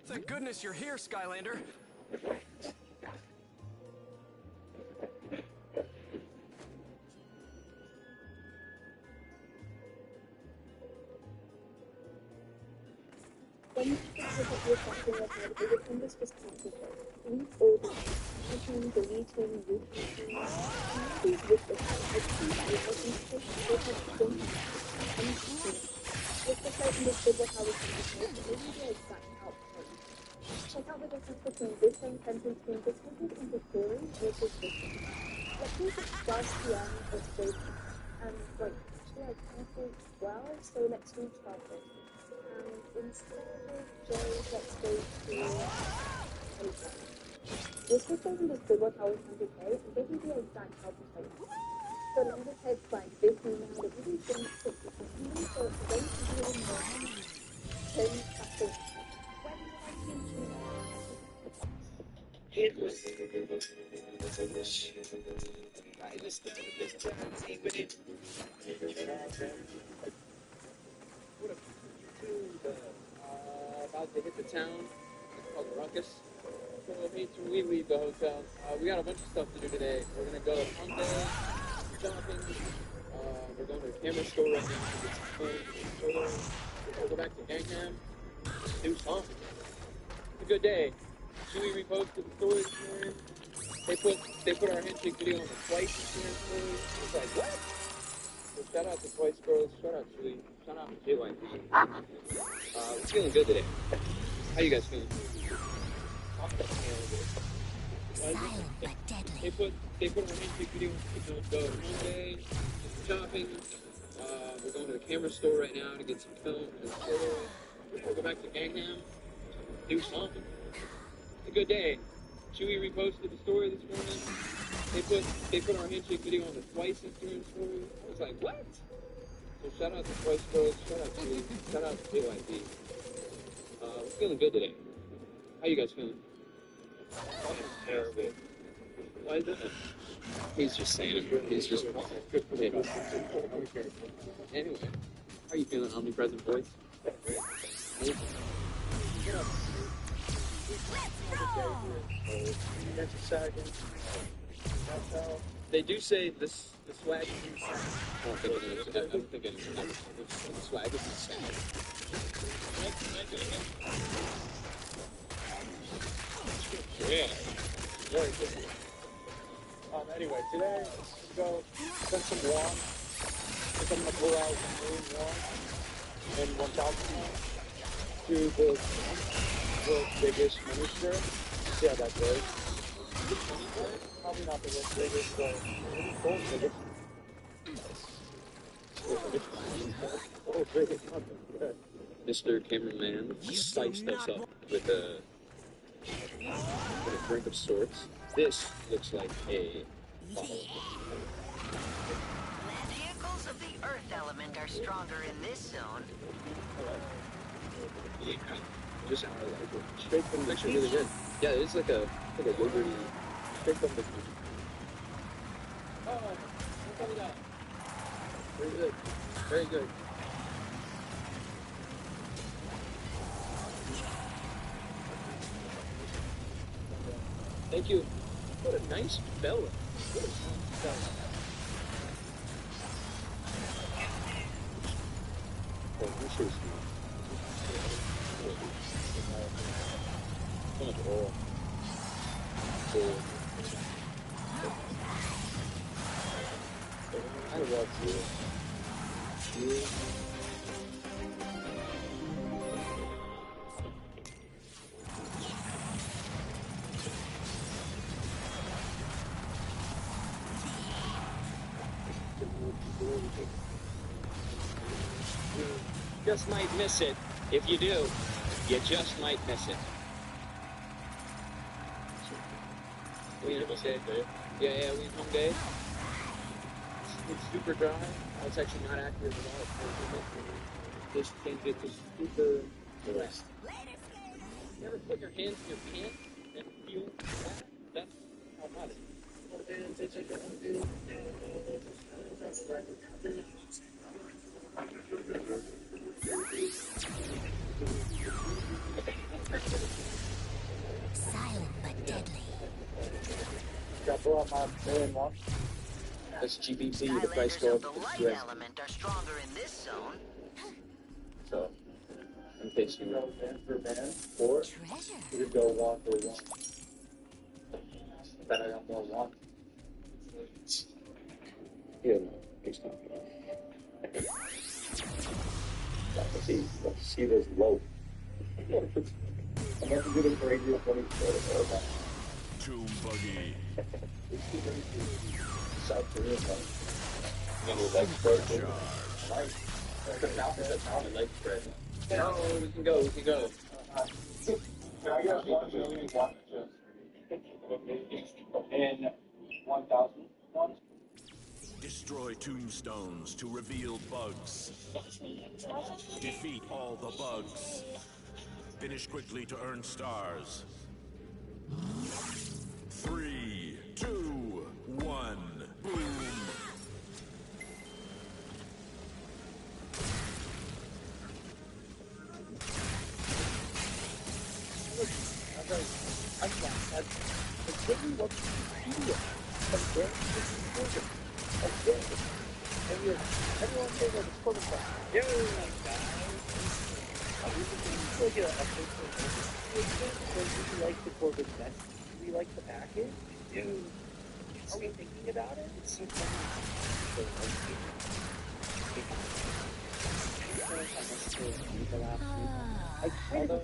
Thank goodness you're here, Skylander. When you think about your something like that, the defenders just concentrate. Read all the deleting, repainting, and these with the if the plate understood what I was going to say, it may be the exact outcome. Check out the difference between this same sentence being dismissed into theory versus written. Let's see if it's just the end of stage. And wait, actually I can't think well, so let's do traffic. And instead of J, let's go to A1. This system understood what I was going to say and gave me the exact how to say it. So let me take like this email that really didn't fit the computer, so it's very easy more. Then something. When did I teach you that? It was... I just did this job, but it... What a... about to hit the town. It's called Ruckus. So hey, we leave the hotel. We got a bunch of stuff to do today. We're gonna go to Hyundai, shopping. We're going to the camera store right now to get some food. We'll go back to Gangnam, do something. It's a good day. Chewy reposted the story this morning. They put our handshake video on the Twice Instagram story. It's like, what? So shout out to Twice Girls. Shout out Chewy. Shout out to JYP. We're feeling good today. How you guys feeling? Silent but deadly. They put our handshake video on the Hyundai, shopping. We're going to the camera store right now to get some film and photo. We'll go back to Gangnam, do something. It's a good day. Chewy reposted the story this morning. They put our handshake video on the Twice Instagram story. I was like, what? So shout out to Twice Girls, shout out to shout out to JYP. We're feeling good today. How you guys feeling? Terrible. Why is that? He's just saying it. He's just anyway, how are you feeling, omnipresent voice? They do say the swag is inside. I don't think it's the swag is inside. Yeah. Very good. Anyway, today, let's go spend some walk. I think I'm going to pull out one walk and 1,000 to the world's biggest money strip. See how that goes. Probably not the world's biggest, but the world's biggest. Oh, great. Mr. Cameraman sliced us up with a drink of sorts. This looks like a Land vehicles of the Earth element are stronger in this zone. yeah, just straight from the actually really good. Yeah, it's like a yogurty straight from the beach. Oh, look at that. Very good. Very good. Thank you. What a nice fella. What a nice fella. Oh, this is so much oil. I love you. Just might miss it. If you do, you just might miss it. We have a day. Yeah, we have one day. It's super dry. It's actually not accurate at all. Just change it to super rest. You ever put your hands in your pants and feel that? That's how hot it Silent but deadly. Got to blow out my million watts. That's GBP, the price Skylanders of goes the light US. element are stronger in this zone. So, in case you know. Man for man, or Treasure. you could go one for one. But I got more one. Yeah, no, it's not. Let's see this low. I'm not going to crazy as what he's doing. Tomb buggy. South Korea, Supercharged. I like bread. No, we can go. I got 1 million watts and 1,000 watts. Destroy tombstones to reveal bugs. Defeat all the bugs. Finish quickly to earn stars. 3, 2, 1, boom! Everyone says that it's quarter back. Yeah, we like the Corvette best. We like the package. Dude, are we thinking about it? It's so I kind of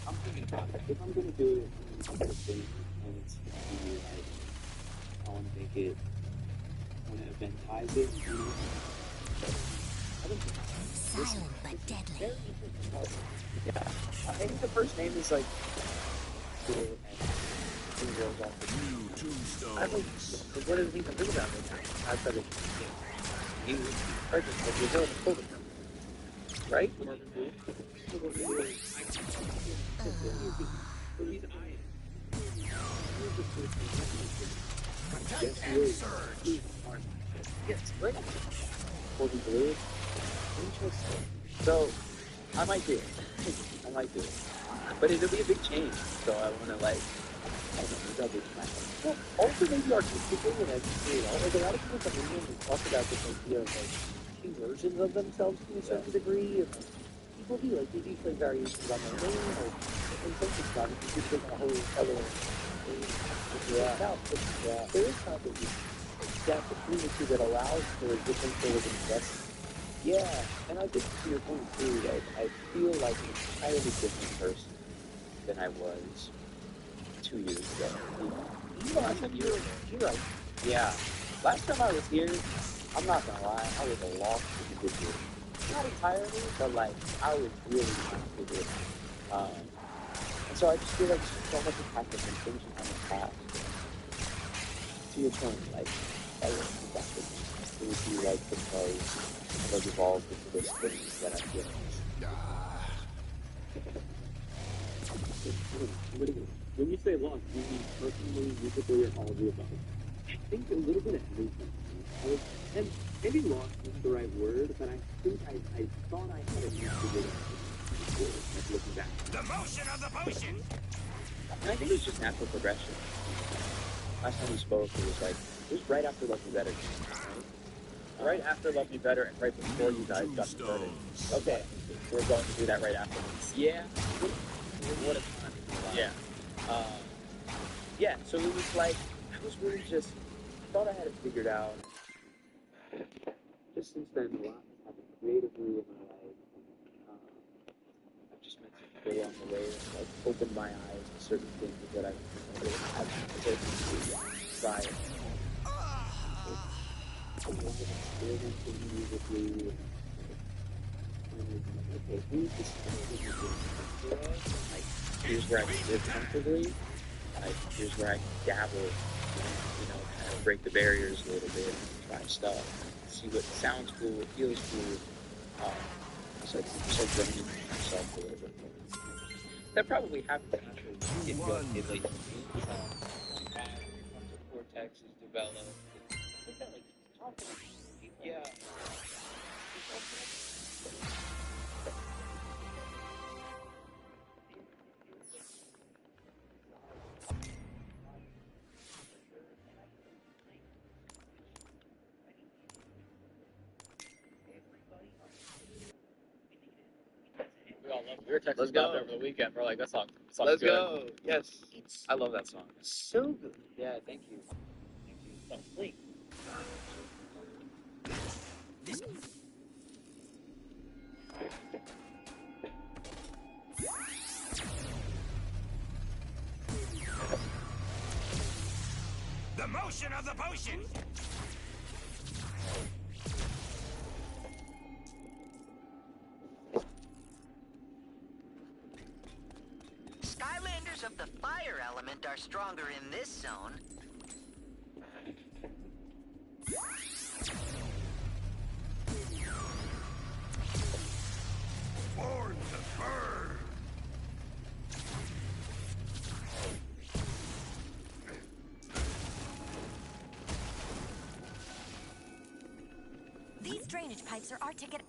I'm thinking about it. If I'm gonna do something and it's gonna be like I wanna make it I wanna eventize it, you know? I don't think Silent but deadly. yeah. I think the first name is like cool and goes off the New I like tombstones. what is even think about it outside of you purchase like you're going to pull it. Right? Yes, great. 40 blue. Interesting. So, I might do it. But it'll be a big change. So I want to like, I don't know, double my well, also maybe artistically and educating. Like a lot of people come in here and talk about this idea of like two versions of themselves to a certain degree. And like, people do like they do play variations on their name or in some cases obviously people take a whole other there is kind of this gap between the two that allows for a different sort of investment. Yeah, and I think to your point too, like I feel like an entirely different person than I was 2 years ago. You know, last time you were here, right? Yeah. Last time I was here, I'm not gonna lie, I was a lost individual. Not entirely, but like, I was really trying to figure it out. And so I just feel like so much has happened and things have happened fast. To your point, like, that was exactly it would be like because I've evolved into this thing that I feel When you say lost, do you mean personally, musically, or all of the above? I think a little bit of everything. And maybe lost isn't the right word, but I think I thought I had it figured out before, like looking back. The motion of the potion! And I think it's just natural progression. Last time we spoke, it was right after Love Me Better. Right after Love Me Better and right before you guys got started. Okay, we're going to do that right after. Yeah. What a time. Yeah. Yeah, so it was like, I was really just, thought I had it figured out. Just since then, a lot has happened creatively in my life. I've just met some people along the way that like opened my eyes to certain things that I really hadn't tried. A lot of experimenting musically. Okay, who's this like, here's where I can live comfortably. Like, here's where I can dabble, you know, kind of break the barriers a little bit and try stuff. See what sounds cool, what feels cool. So growing myself a little bit more. That probably happened naturally. If you like your cortex is developed. I think that like confidence. Yeah. We were texting about it over the weekend. We're like, that song's Let's good. go. Yes. I love that song. So good. Yeah, thank you. Thank you. That's great. The motion of the potion! Skylanders of the fire element are stronger in this zone. Born to burn! These drainage pipes are our ticket.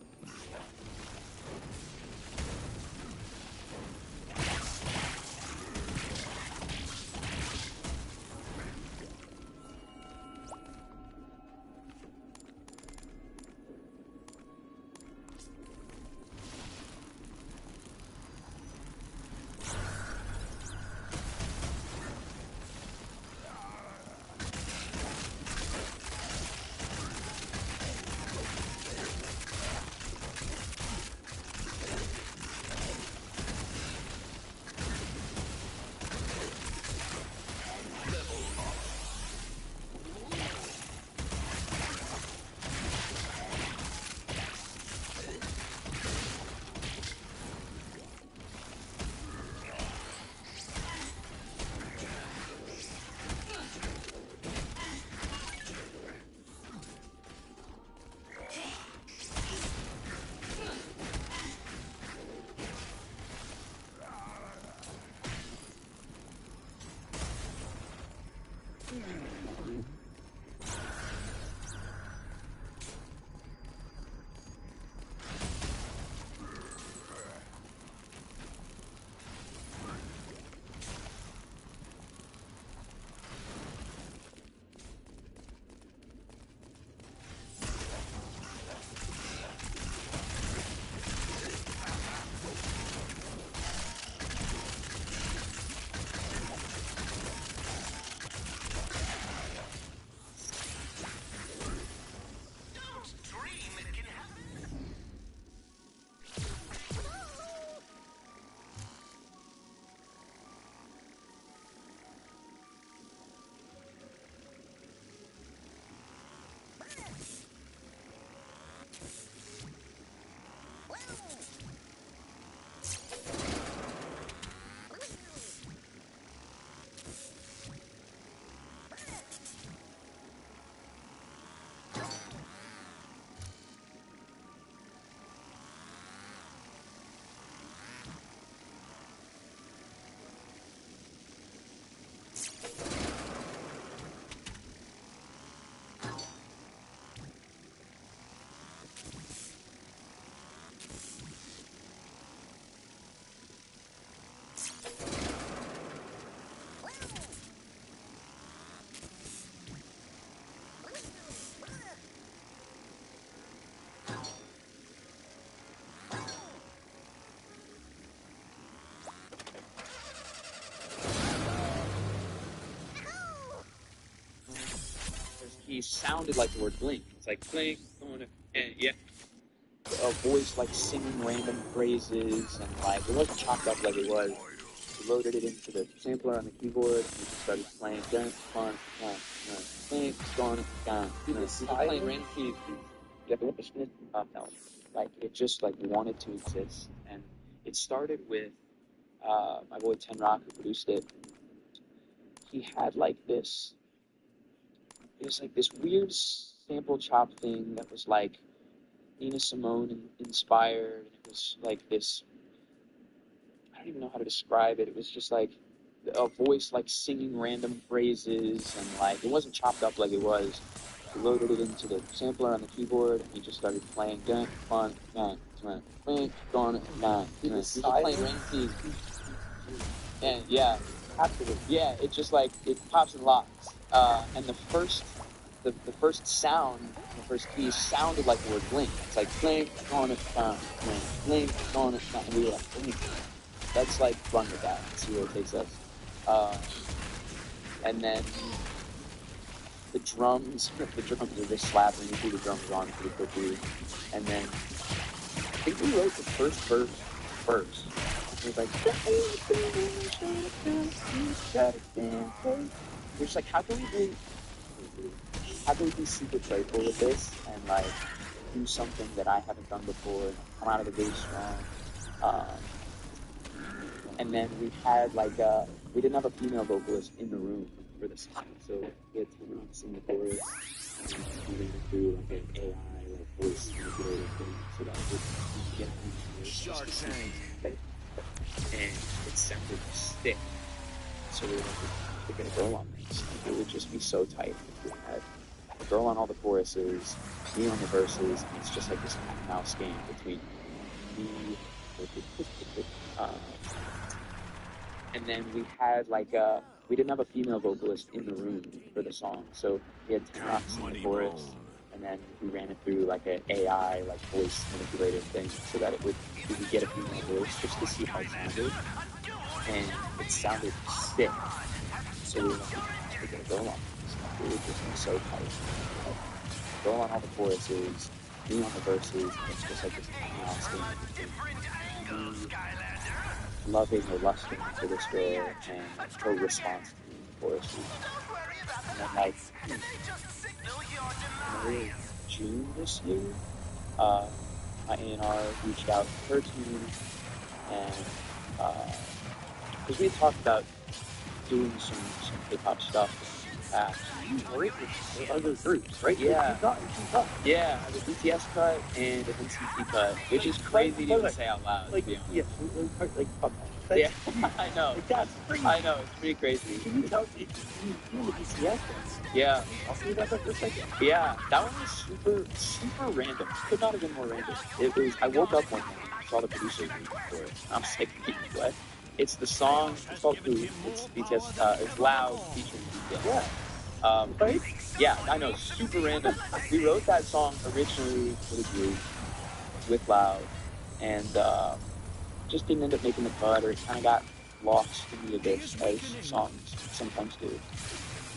keys sounded like the word blink. It's like blink, going, and yeah. A voice like singing random phrases, and like it wasn't chopped up like it was. We loaded it into the sampler on the keyboard, and we just started playing. Blink, going, playing random keys. Yeah, no, like it just like wanted to exist, and it started with my boy Ten Rock, who produced it. He had like this. It was like this weird sample chop thing that was like Nina Simone inspired. It was like this, I don't even know how to describe it. It was just like a voice like singing random phrases, and like it wasn't chopped up like it was. We loaded it into the sampler on the keyboard, and he just started playing playing playing random keys. And yeah, yeah, it just like it pops and locks. And the first sound, the first key sounded like the word blink. It's like blink, blink, and we were like, blink. Let's like run with that and see where it takes us. And then the drums are just slapping. We threw the drums on pretty quickly. And then I think we wrote the first verse first. It was like, we're just like, how can we be super playful with this and like do something that I haven't done before and come out of the gate strong. And then we had like we didn't have a female vocalist in the room for the song, so we had to sing the chorus and we ran it through like an AI like voice manipulator thing so that we could get a Shark Tank. And it sounded thick. So we were like, we get a girl on this. It would just be so tight if we had a girl on all the choruses, me on the verses, and it's just like this cat and mouse game between me and then we had like we didn't have a female vocalist in the room for the song, so we had Ten Rock sing the chorus, and then we ran it through like an AI like voice manipulator thing so that we could get a female voice just to see how it sounded, and it sounded sick. So we were like, we're gonna go on. It would just be so tight. Like, go on all the choruses, me on the verses, and it's just like this mouse thing between me loving or lusting for this girl and her response to me in the choruses. And then like in June this year, my A&R reached out to her team, and because we had talked about doing some hip-hop stuff in the past. You work with other groups, right? Yeah. Yeah, I have a BTS cut and an NCT cut, which is crazy to even say out loud, like, to be honest. Yeah, like, fuck that. Yeah, I know. Like, that's crazy. I know, it's pretty crazy. Can you tell me, you the BTS thing? Yeah. I'll see about that for a second. Yeah, that one was super random. Could not have been more random. It was, I woke up one morning, saw the producer for it. I'm sick of getting wet. It's the song, it's called Food. It's BTS, it's Loud featuring BTS. Yeah. Yeah, I know, super random. We wrote that song originally for the group with Loud, and just didn't end up making the cut, or it kind of got lost in the abyss, as songs sometimes do.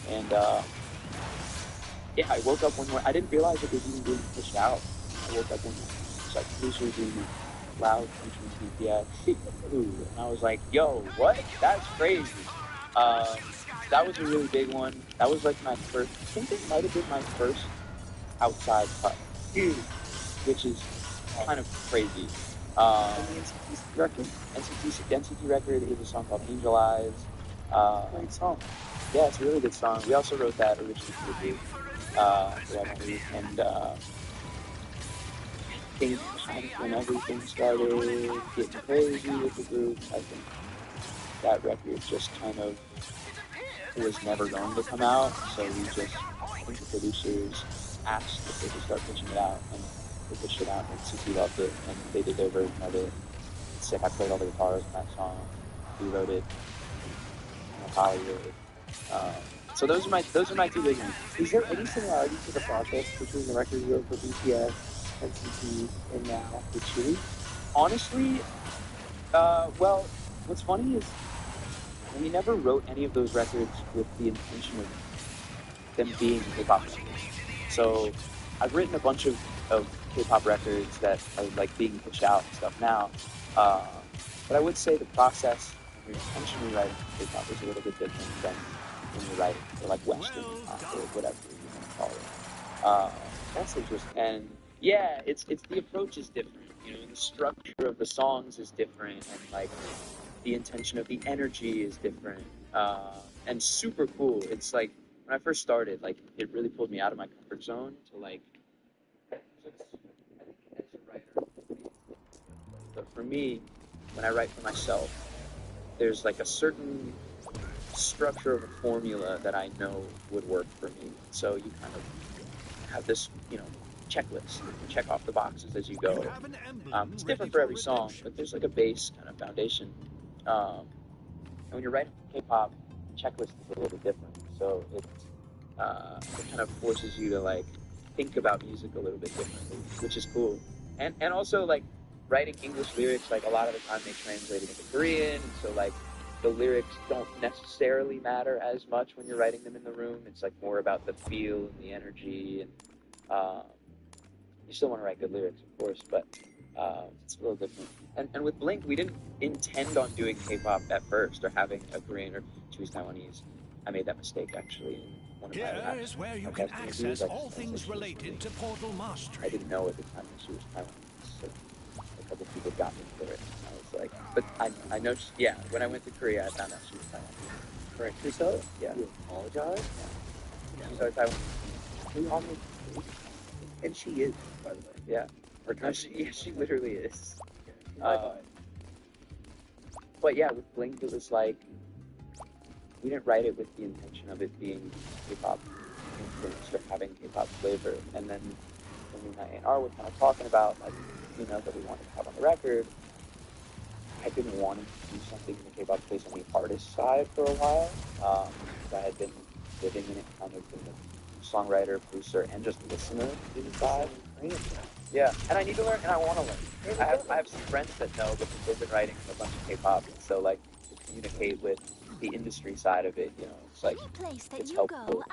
And yeah, I woke up one morning. I didn't realize it was even being pushed out. I woke up one morning. It's like producer doing Loud featuring BTS. And I was like, yo, what? That's crazy. That was a really big one. That was like my first, I think it might have been my first outside cut, which is kind of crazy. NCT record? NCT record is a song called Angel Eyes. Great song. Yeah, it's a really good song. We also wrote that originally for the group. And I think kind of when everything started getting crazy with the group, I think that record just kind of was never going to come out, so we just, I think the producers asked if they could start pitching it out, and they pitched it out, and Suki loved it, and they did their version of it. It's sick. I played all the guitars in that song. We wrote it in Hollywood. So those are my two big ones. Is there any similarity to the process between the record you wrote for BTS, NCT, and now with Chewy? Honestly, well, what's funny is we never wrote any of those records with the intention of them being K-pop records. So I've written a bunch of K-pop records that are like being pushed out and stuff now. But I would say the process when you're intentionally writing K-pop is a little bit different than when you're writing for like Western or whatever you want to call it. That's interesting. And yeah, it's the approach is different. You know, the structure of the songs is different, and like the intention of the energy is different. And super cool. It's like when I first started, like it really pulled me out of my comfort zone to like. I think as a writer, but for me, when I write for myself, there's like a certain structure of a formula that I know would work for me. So you kind of have this, you know, checklist. You check off the boxes as you go. It's different for every song, but there's like a base kind of foundation. And when you're writing K-pop, the checklist is a little bit different. So it kind of forces you to like think about music a little bit differently, which is cool. And also like writing English lyrics, like a lot of the time they translate it into Korean, and so like the lyrics don't necessarily matter as much when you're writing them in the room. It's like more about the feel and the energy, and you still want to write good lyrics, of course, but it's a little different. And with Blink, we didn't intend on doing K-pop at first or having a Korean or Chinese Taiwanese. I made that mistake actually. Here is where you can access all things related to Portal Mastery. I didn't know at the time that she was Taiwanese, so a couple people got me for it. I was like, but I know, when I went to Korea, I found out she was Taiwanese. Correct yourself? Yeah. You apologize? Yeah. She's our Taiwanese. And she is, by the way. Yeah. No, she literally is. But yeah, with Blink, it was like, we didn't write it with the intention of it being K-pop influenced or having K-pop flavor. And then when my A&R was kind of talking about, like, you know, that we wanted to have on the record, I didn't want to do something in the K-pop space on the artist side for a while. Because I had been living in it kind of in the songwriter, producer, and just listener inside. Yeah, and I need to learn, and I want to learn. I have some friends that know because they've been writing a bunch of K-pop, and so like to communicate with the industry side of it, you know, it's like it's helpful.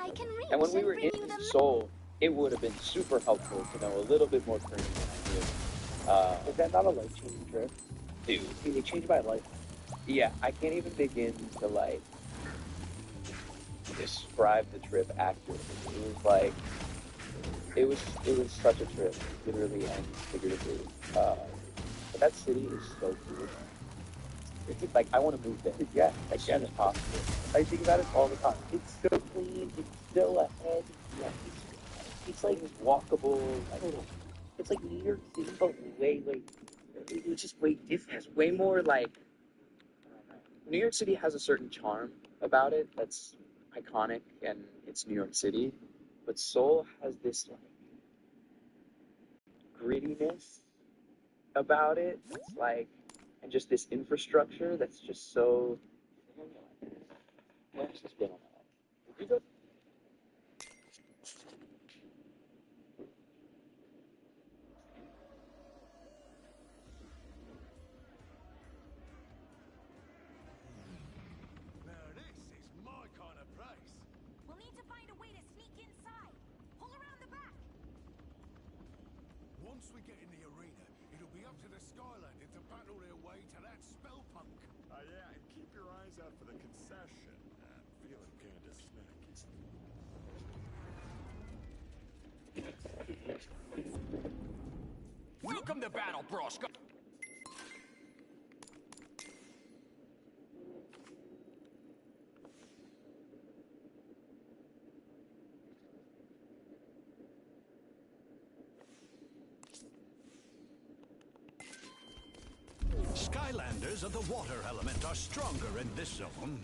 And when we were in Seoul, it would have been super helpful to know a little bit more Korean than I knew. Is that not a life-changing trip? Dude, I mean, it changed my life. Yeah, I can't even begin to like describe the trip accurately. It was like it was such a trip, literally and figuratively. But that city is so cool. It's like I want to move there. Yeah, as soon as possible. I think about it all the time. It's so clean. It's still ahead. Yeah, it's like it's walkable. Like, it's like New York City, but way. It's just way different. It has way more like. New York City has a certain charm about it that's iconic, and it's New York City. But Seoul has this like grittiness about it. It's like, and just this infrastructure that's just so. What's this been on my life? Did you go? Now this is my kind of place. We'll need to find a way to sneak inside. Pull around the back. Once we get in the arena, it'll be up to the Skylanders to battle their way to that spell punk. Yeah, and keep your eyes out for the concession. I'm feeling kind of snacky. Welcome to Battle Bros. Skylanders of the water element are stronger in this zone.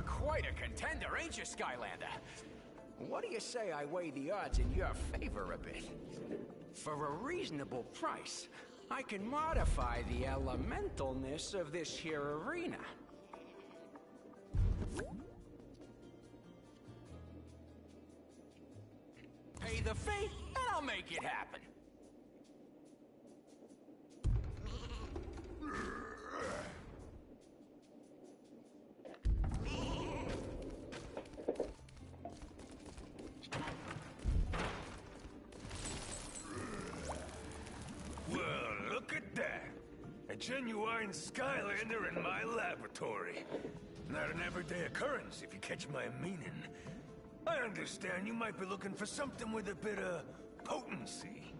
quite a contender, ain't you, Skylander? What do you say I weigh the odds in your favor a bit? For a reasonable price, I can modify the elementalness of this here arena. Pay the fee, and I'll make it happen. Well, look at that. A genuine Skylander in my laboratory. Not an everyday occurrence, if you catch my meaning. I understand you might be looking for something with a bit of potency.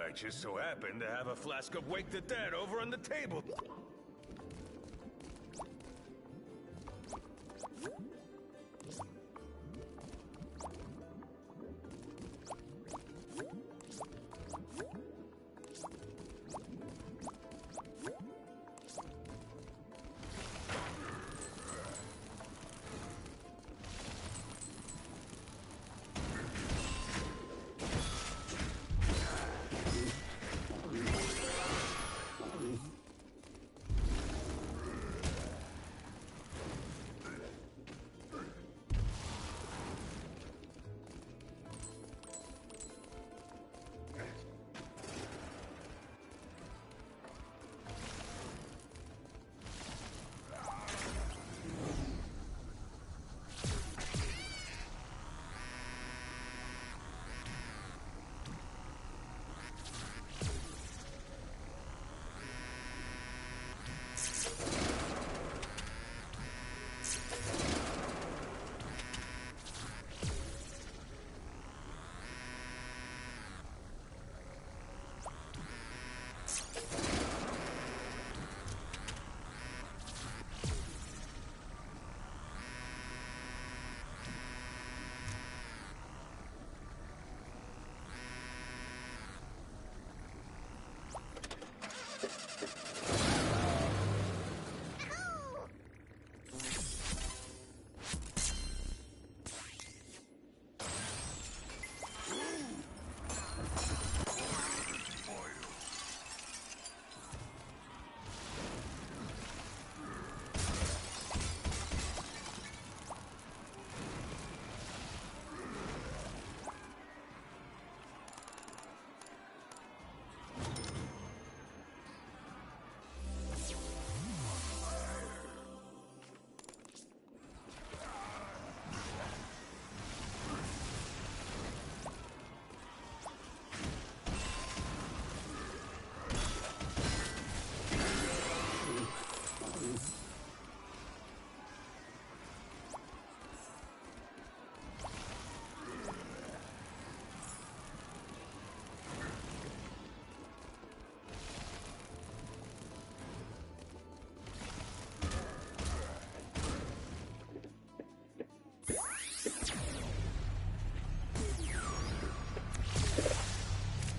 I just so happen to have a flask of Wake the Dead over on the table.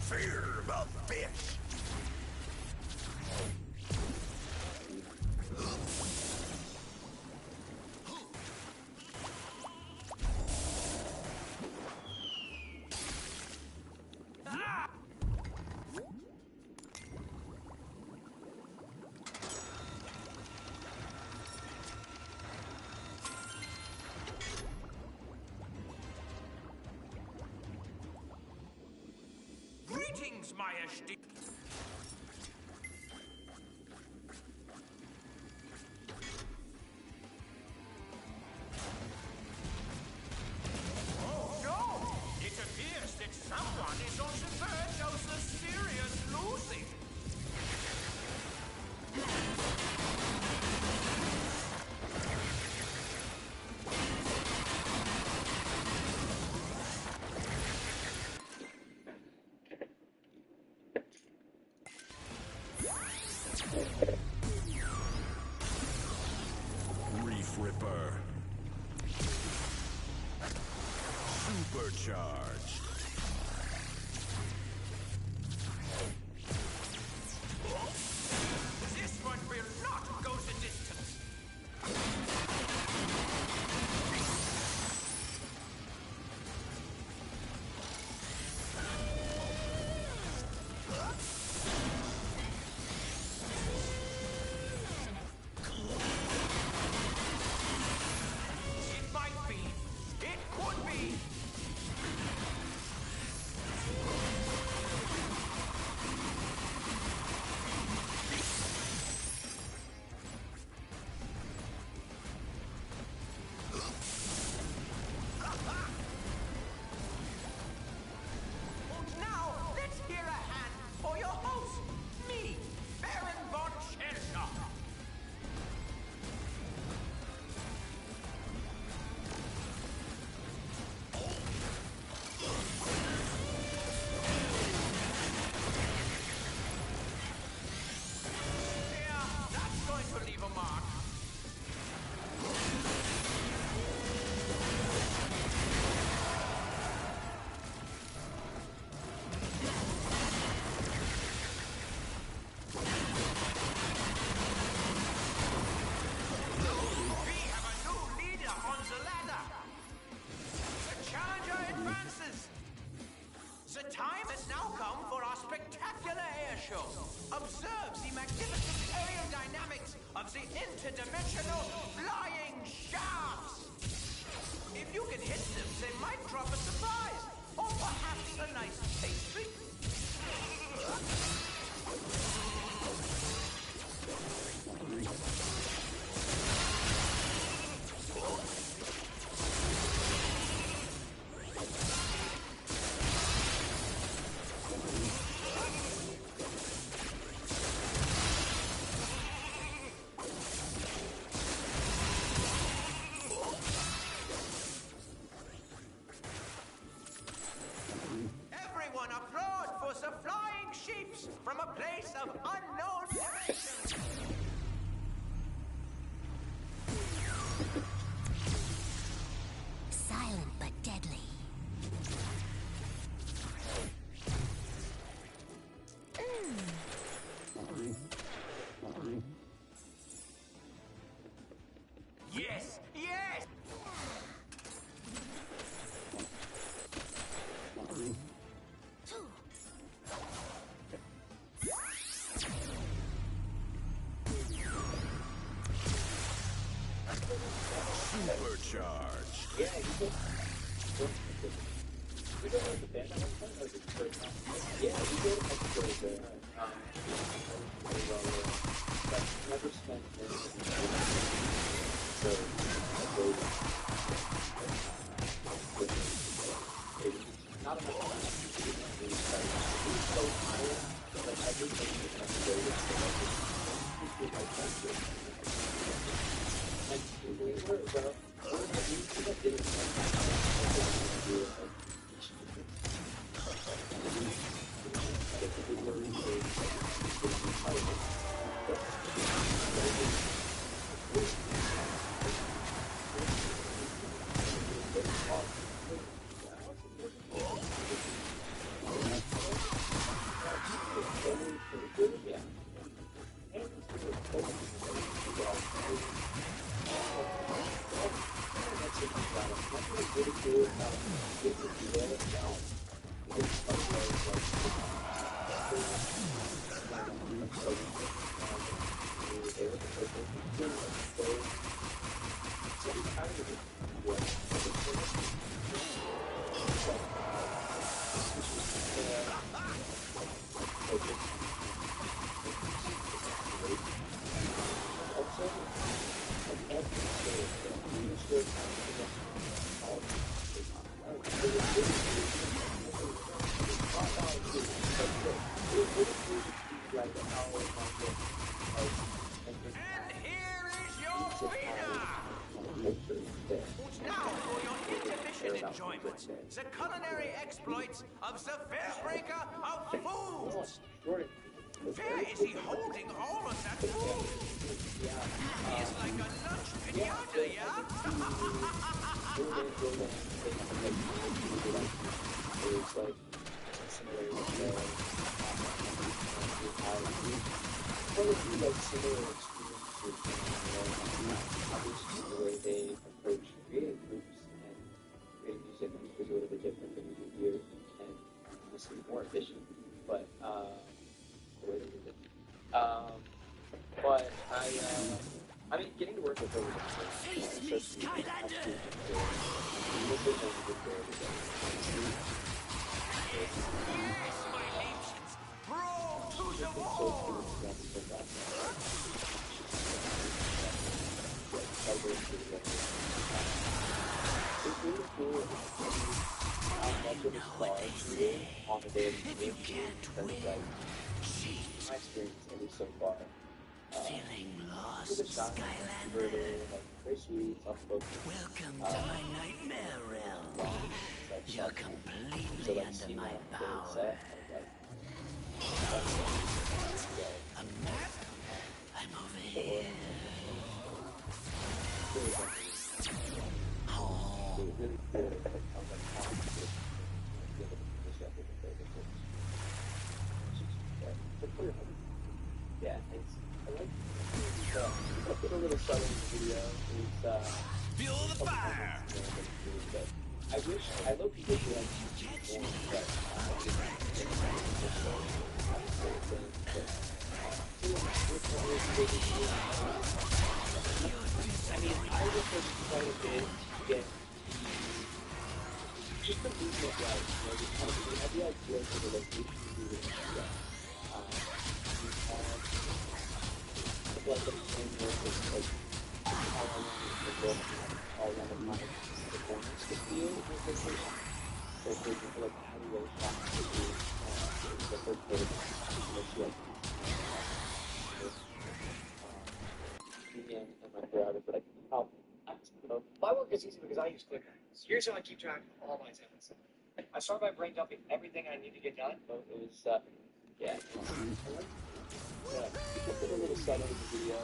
Fear about fish. Greetings, Majesty. Oh no! It appears that someone is on the verge of the serious losing. Reef Ripper. Supercharged. This one will not go the distance. special. Observe the magnificent aerodynamics of the interdimensional flying shafts. If you can hit them, they might drop a surprise, or perhaps a nice pastry. Everyone applaud for the flying sheeps from a place of unknown origin. Silent but deadly. Yes, yes! Supercharged. Yeah, you did. We don't have the band on one, or is it the first time? Yeah, we did have to go there. But never spent anything. So, not enough time to do that. It was so tired, like everything was necessary. And we were, well, we didn't The culinary exploits of the Fairbreaker of Foods. Where is he holding all of that food? He is like a lunch pinata, yeah? the way they approach creative groups and creative music is a little bit different than we do here, and honestly more efficient. But the way they do it. But I mean, getting to work with those. Face me, Skylander! Yes, my ancients! Brawl to the wall! It's really cool how much of a star is on the day of the game. Because, like, my experience, at least so far, feeling lost, Skylander. Like, very sweet, soft-spoken. Welcome to my nightmare realm. You're completely under my power. A map? I'm over here. Yeah, it's, I like a little subtle video. It's, feel the fire! I wish, I love people who like more, but I mean, I would push quite a bit to get just the movement right. You know, just kind of, we have the idea for the location to be the idea. We have like the framework of how I want it to look, how I want my performance to feel in this location. So, for example, like alleyway shots would be the first bit of like and my parameters, but I can help. My work is easy because I use Clicker. So here's how I keep track of all my tenants. I start by brain dumping everything I need to get done. So it was, yeah. You can put a little set of the video.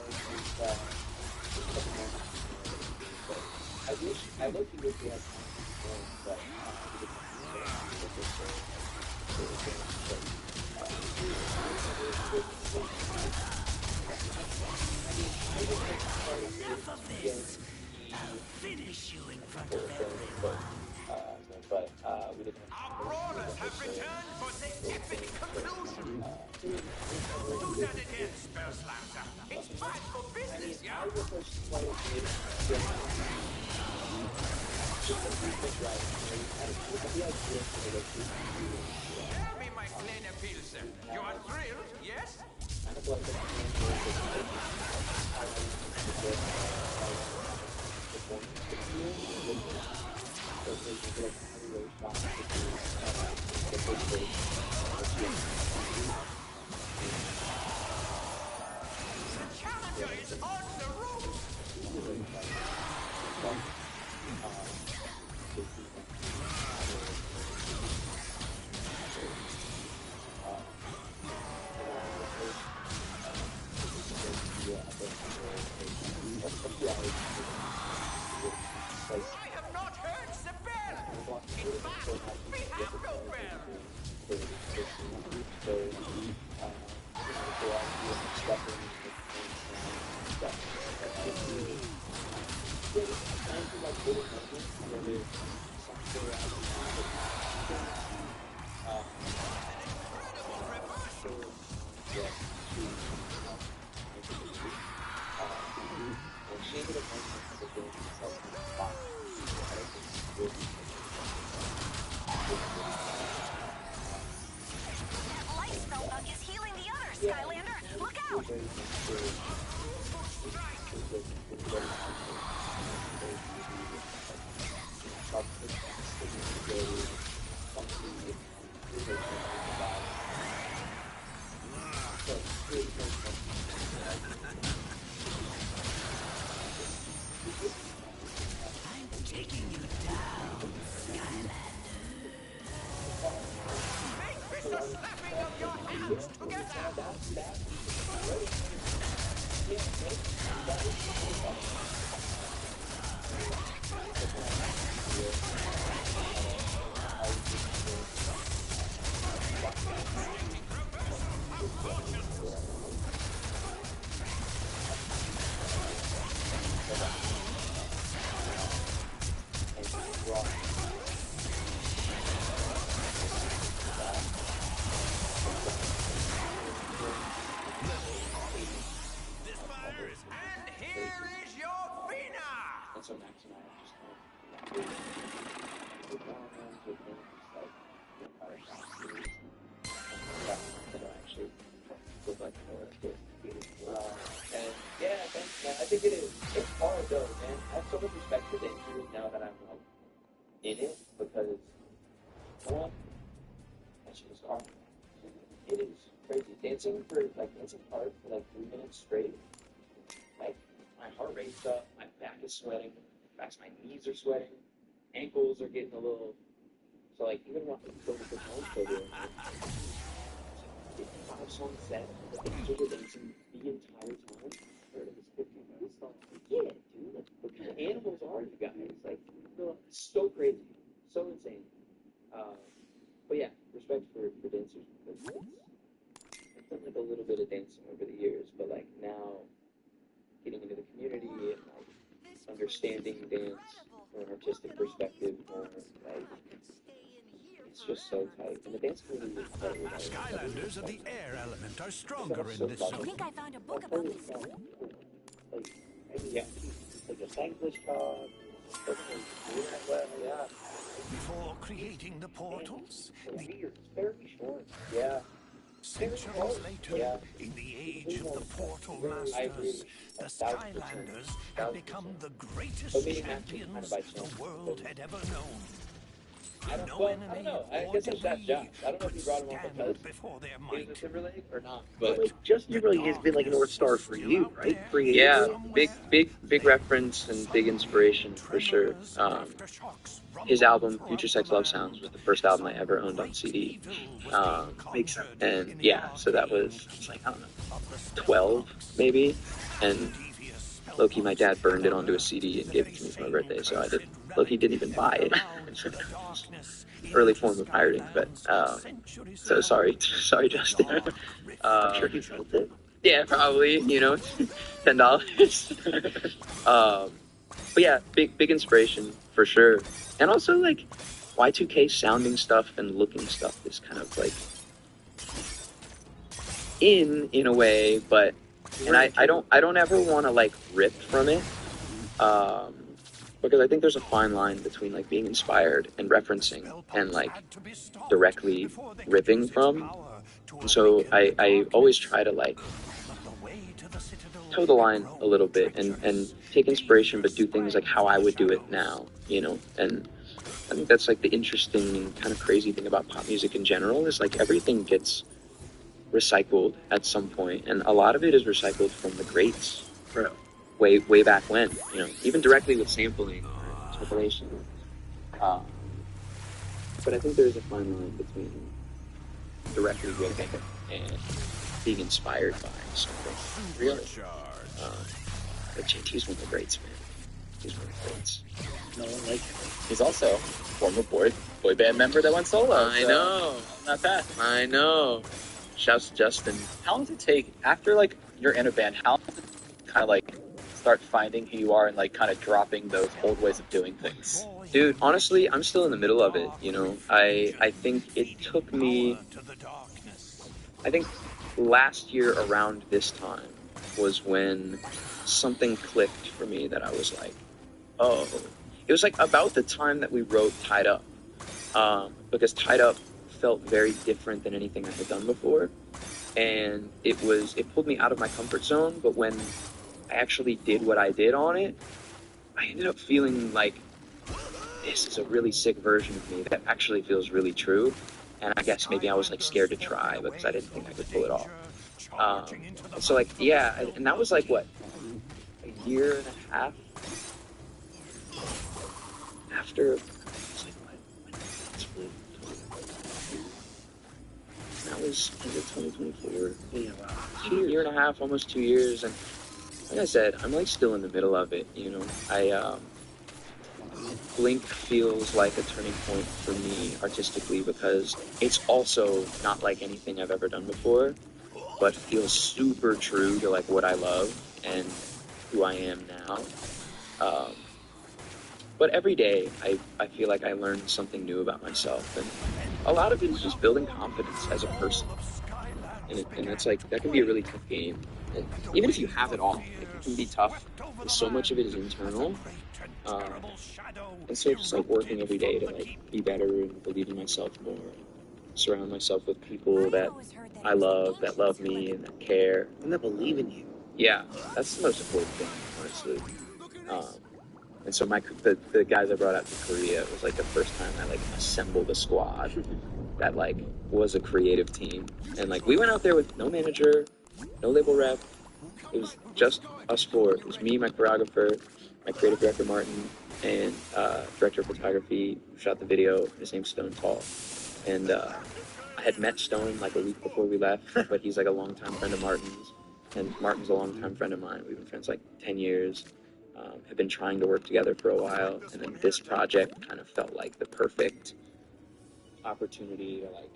I look you wish we had time, but Enough of this! I'll finish you in front of everyone. But we didn't Our brawlers have returned for the epic conclusion. Do that again, Spellslammer. It's bad for business, yeah? Tell me, my kleine Pilsen. You are thrilled, yes? The challenger is on the ropes! I have not heard the bell! In fact, we have no bell! That light spell bug is healing the others, Skylander! Look out! I'm taking you down, Skylander. Make Mr. Slapping of your hands together! This fire is... And here is your Fina! And so Max and I are just kind of actually look like and yeah, thanks, man. I think it is. It's hard though, man. I have so much respect for the injury now that I'm like in it because one, that shit is hard. It is crazy. Dancing hard for like 3 minutes straight. Like my heart rate's up, my back is sweating, my knees are sweating, ankles are getting a little. So like even when I go to the home studio, it's 5 songs set, but the dancers are dancing the entire time. Yeah, dude. Like, what kind of animals are you guys? Like, so crazy, so insane. But yeah, respect for dancers because I've done like a little bit of dancing over the years, but like now getting into the community and like understanding dance from an artistic perspective more like it's just so tight. And the dance community is incredible. Skylanders of the air element are That stronger was in so this fun. I zone. think I found a book about this. Like, yeah, like a thankless job. Yeah. Before creating the portals, It's very short. Yeah. centuries later, Yeah. in the age of the portal I agree. masters, the 1,000%. Skylanders had become the greatest But maybe actually kind champions of by chance. the world had ever known. I don't, No well, I enemy don't know. I or guess it's that debris Josh. I don't know if could you brought him on stand because before their he was might. a Timberlake or not. But But like Justin Timberlake has been like a North Star for you, right? yeah, Creatively. big reference and big inspiration for sure. His album Future Sex Love Sounds was the first album I ever owned on CD. Makes sense. And yeah, so that was like, I don't know, 12 maybe. And Loki, my dad burned it onto a CD and gave it to me for my birthday. So Loki didn't even buy it. Early form of pirating, but so sorry, Justin. I'm sure he felt it. Yeah, probably, $10. But yeah, big inspiration for sure. And also like Y2K sounding stuff and looking stuff is kind of like in a way, but and I don't ever want to like rip from it. Because I think there's a fine line between like being inspired and referencing and like directly ripping from. And so I always try to like toe the line a little bit and take inspiration but do things like how I would do it now, and I think that's like the interesting kind of crazy thing about pop music in general is like everything gets recycled at some point, and a lot of it is recycled from the greats way back when, even directly with sampling or interpolation. But I think there's a fine line between directly ripping and being inspired by something. Really. But JT's one of the greats, man. He's one of the greats. No one like him. He's also a former boy band member that went solo. I know. Not bad. I know. Shouts to Justin. How long does it take after like you're in a band? How long does it kind of like start finding who you are and like kind of dropping those old ways of doing things? Dude, honestly, I'm still in the middle of it, I think it took me, I think last year around this time was when something clicked for me that I was like, oh. It was like about the time that we wrote Tied Up, because Tied Up felt very different than anything I had done before, and it pulled me out of my comfort zone, but when I actually did what I did on it, I ended up feeling like this is a really sick version of me that actually feels really true, and I guess maybe I was like scared to try because I didn't think I could pull it off. So like, yeah, and that was like what, a year and a half after. That was 2024. Yeah, wow. Year and a half, almost 2 years, and like I said, I'm like still in the middle of it. Blink feels like a turning point for me artistically because it's also not like anything I've ever done before, but feels super true to like what I love and who I am now. But every day, I feel like I learn something new about myself, and a lot of it is just building confidence as a person. And that's like, that can be a really tough game. And even if you have it all, it can be tough. And so much of it is internal. And so just like working every day to like be better and believe in myself more. Surround myself with people that I love, that love me, and that care. And that believe in you. Yeah, that's the most important thing, honestly. And so the guys I brought out to Korea, it was like the first time I like assembled a squad that like was a creative team. And like we went out there with no manager, no label rep. It was just us four. It was me, my choreographer, my creative director Martin, and director of photography who shot the video. His name's Stone Tall. And I had met Stone like a week before we left, but he's like a longtime friend of Martin's, and Martin's a longtime friend of mine. We've been friends like 10 years. Have been trying to work together for a while, and then this project kind of felt like the perfect opportunity to like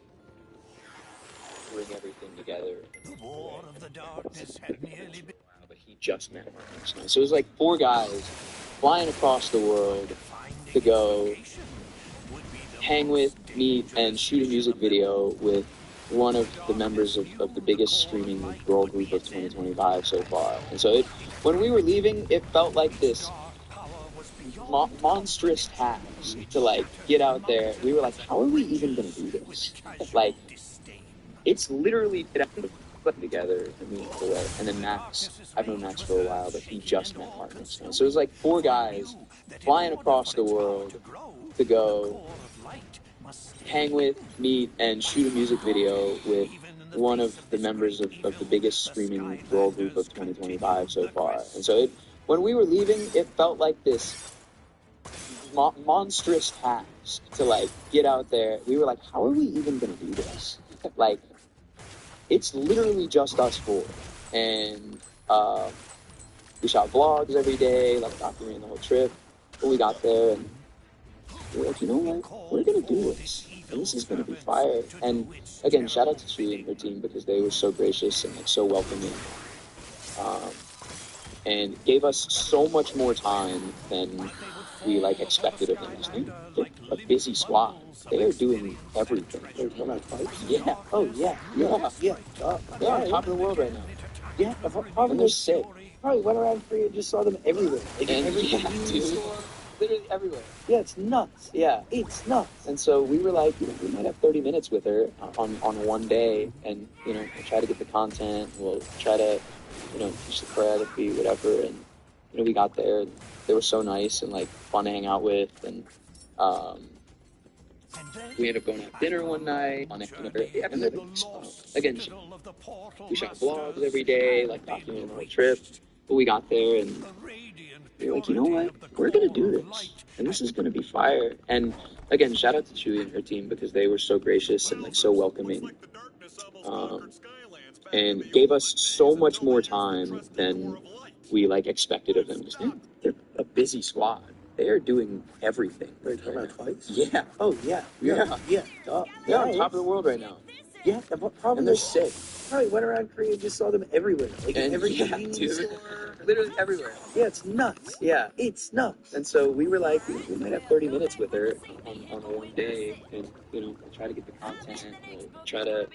bring everything together. The war of the darkness had nearly been. But he just met Martin Snow. So it was like 4 guys flying across the world to go hang with, meet, and shoot a music video with one of the members of the biggest streaming girl group of 2025 so far. And so when we were leaving, it felt like this monstrous task to like get out there. We were like, how are we even going to do this? Like, it's literally put together in a meaningful way. And then Max, I've known Max for a while, but he just met Marcus. So it was like 4 guys flying across the world to go hang with, meet, and shoot a music video with one of the members of the biggest streaming girl group of 2025 so far. And so when we were leaving, it felt like this monstrous task to like get out there. We were like, how are we even going to do this? Like, it's literally just us 4. And we shot vlogs every day, like documenting the whole trip. But we got there and we were like, you know what? We're going to do this. And this is going to be fire. And again, shout out to Chewie and her team because they were so gracious and like so welcoming. And gave us so much more time than we like expected of them. Just, they're a busy squad. They are doing everything. Yeah. Oh yeah. Yeah. Yeah. They're on top of the world right now. Yeah. And they're sick. Probably went around free and just saw them everywhere. Like And every yeah, convenience dude. store. Literally everywhere. Yeah, it's nuts. Yeah. It's nuts. And so we were like, we might have 30 minutes with her on one day, and we'll try to get the content. We'll try to, teach the choreography, whatever. And we got there. And they were so nice and like fun to hang out with, and we ended up going to have dinner one night. And then, again, we shot vlogs every day, like documenting the whole trip. But we got there and we were like, you know what? We're going to do this. And this is going to be fire. And again, shout out to Chewie and her team because they were so gracious and like so welcoming. And gave us so much more time than we like expected of them. They're a busy squad. They are doing everything. They're talking about fights? Yeah. Oh, yeah. Yeah. Yeah. They're on top of the world right now. Yeah, probably. And they're sick. Probably went around Korea and just saw them everywhere. Like And every yeah, convenience dude. store. Literally everywhere. Yeah, it's nuts. Yeah. It's nuts. And so we were like, we might have 30 minutes with her on one day, and we'll try to get the content. We'll try to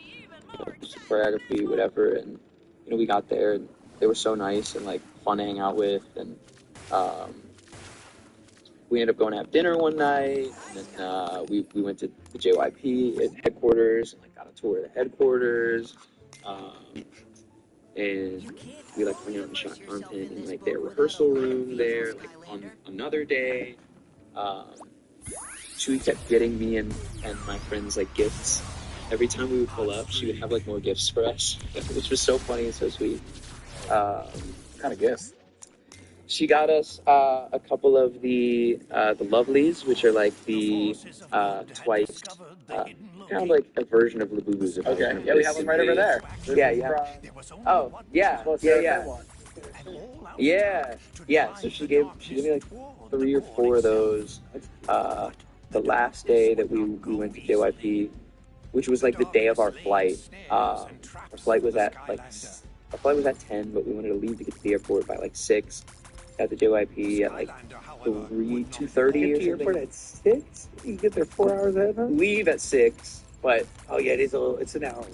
teach the choreography, whatever. And we got there, and they were so nice and like fun to hang out with, and we ended up going to have dinner one night, and then we went to the JYP at headquarters and like got a tour of the headquarters. And we like went out and shot content in like their rehearsal room there, like on another day. Chewie kept getting me and my friends like gifts. Every time we would pull up, she would have like more gifts for us, which was so funny and so sweet. What kind of gifts? She got us a couple of the Lovelies, which are like the twice, kind of like a version of Labubu's. Okay, yeah, we have them right over there. Yeah, yeah. Oh, yeah, yeah. So she gave me like 3 or 4 of those. The last day that we went to JYP, which was like the day of our flight. Our flight was at 10, but we wanted to leave to get to the airport by like 6. At the JYP at like 2:30 or something. Airport at 6? You get there 4 hours ahead, huh? Leave at 6, but oh yeah, it's an hour away.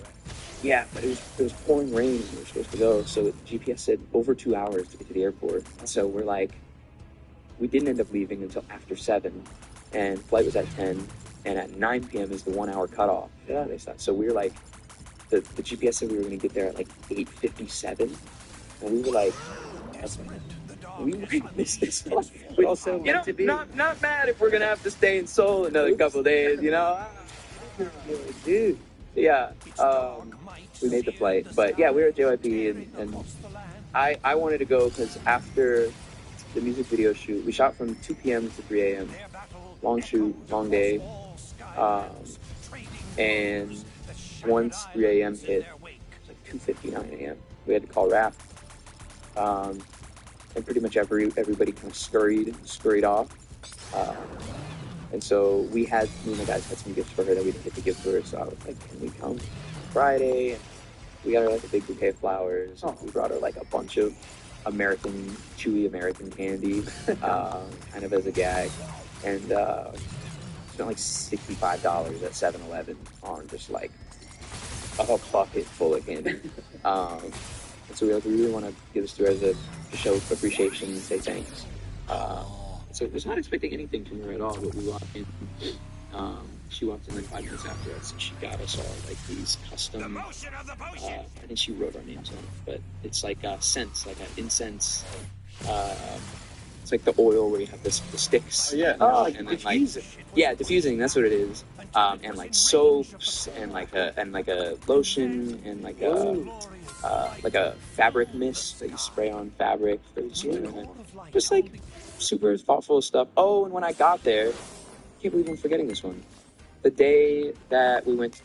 Yeah, but it was pouring rain when we were supposed to go, so the GPS said over 2 hours to get to the airport. So we're like, we didn't end up leaving until after 7, and flight was at 10, and at 9 p.m. is the 1 hour cutoff. Yeah. They said. So we were like, the GPS said we were going to get there at like 8:57, and we were like, we might miss this one. But also meant to be. Not mad if we're gonna have to stay in Seoul another couple days, Dude. Yeah, we made the flight, but yeah, we were at JYP, and I wanted to go because after the music video shoot, we shot from 2 p.m. to 3 a.m. Long shoot, long day, and once 3 a.m. hit, it was like 2:59 a.m. We had to call RAP. And pretty much everybody kind of scurried off. And so me and the guys had some gifts for her that we didn't get to give to her. So I was like, can we come Friday? And we got her like a big bouquet of flowers. We brought her like a bunch of chewy American candy, kind of as a gag. And spent like $65 at 7-Eleven on just like a bucket full of candy. And so we really want to give this to her as a show of appreciation and say thanks. So I was not expecting anything from her at all, but we walked in. She walked in like 5 minutes after us, and she got us all like these custom. I think she wrote our names on it, but it's like scents, like an incense. It's like the oil where you have the sticks. Oh, yeah. And then like diffusing. That's what it is. And like soaps and like a lotion and like a fabric mist that you spray on fabric. Just like super thoughtful stuff. Oh, and when I got there, I can't believe I'm forgetting this one. The day that we went,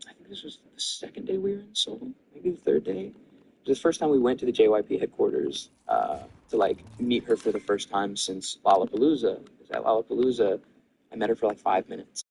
I think this was the second day we were in Seoul, maybe the third day. It was the first time we went to the JYP headquarters to like meet her for the first time since Lollapalooza. Because at Lollapalooza, I met her for like 5 minutes.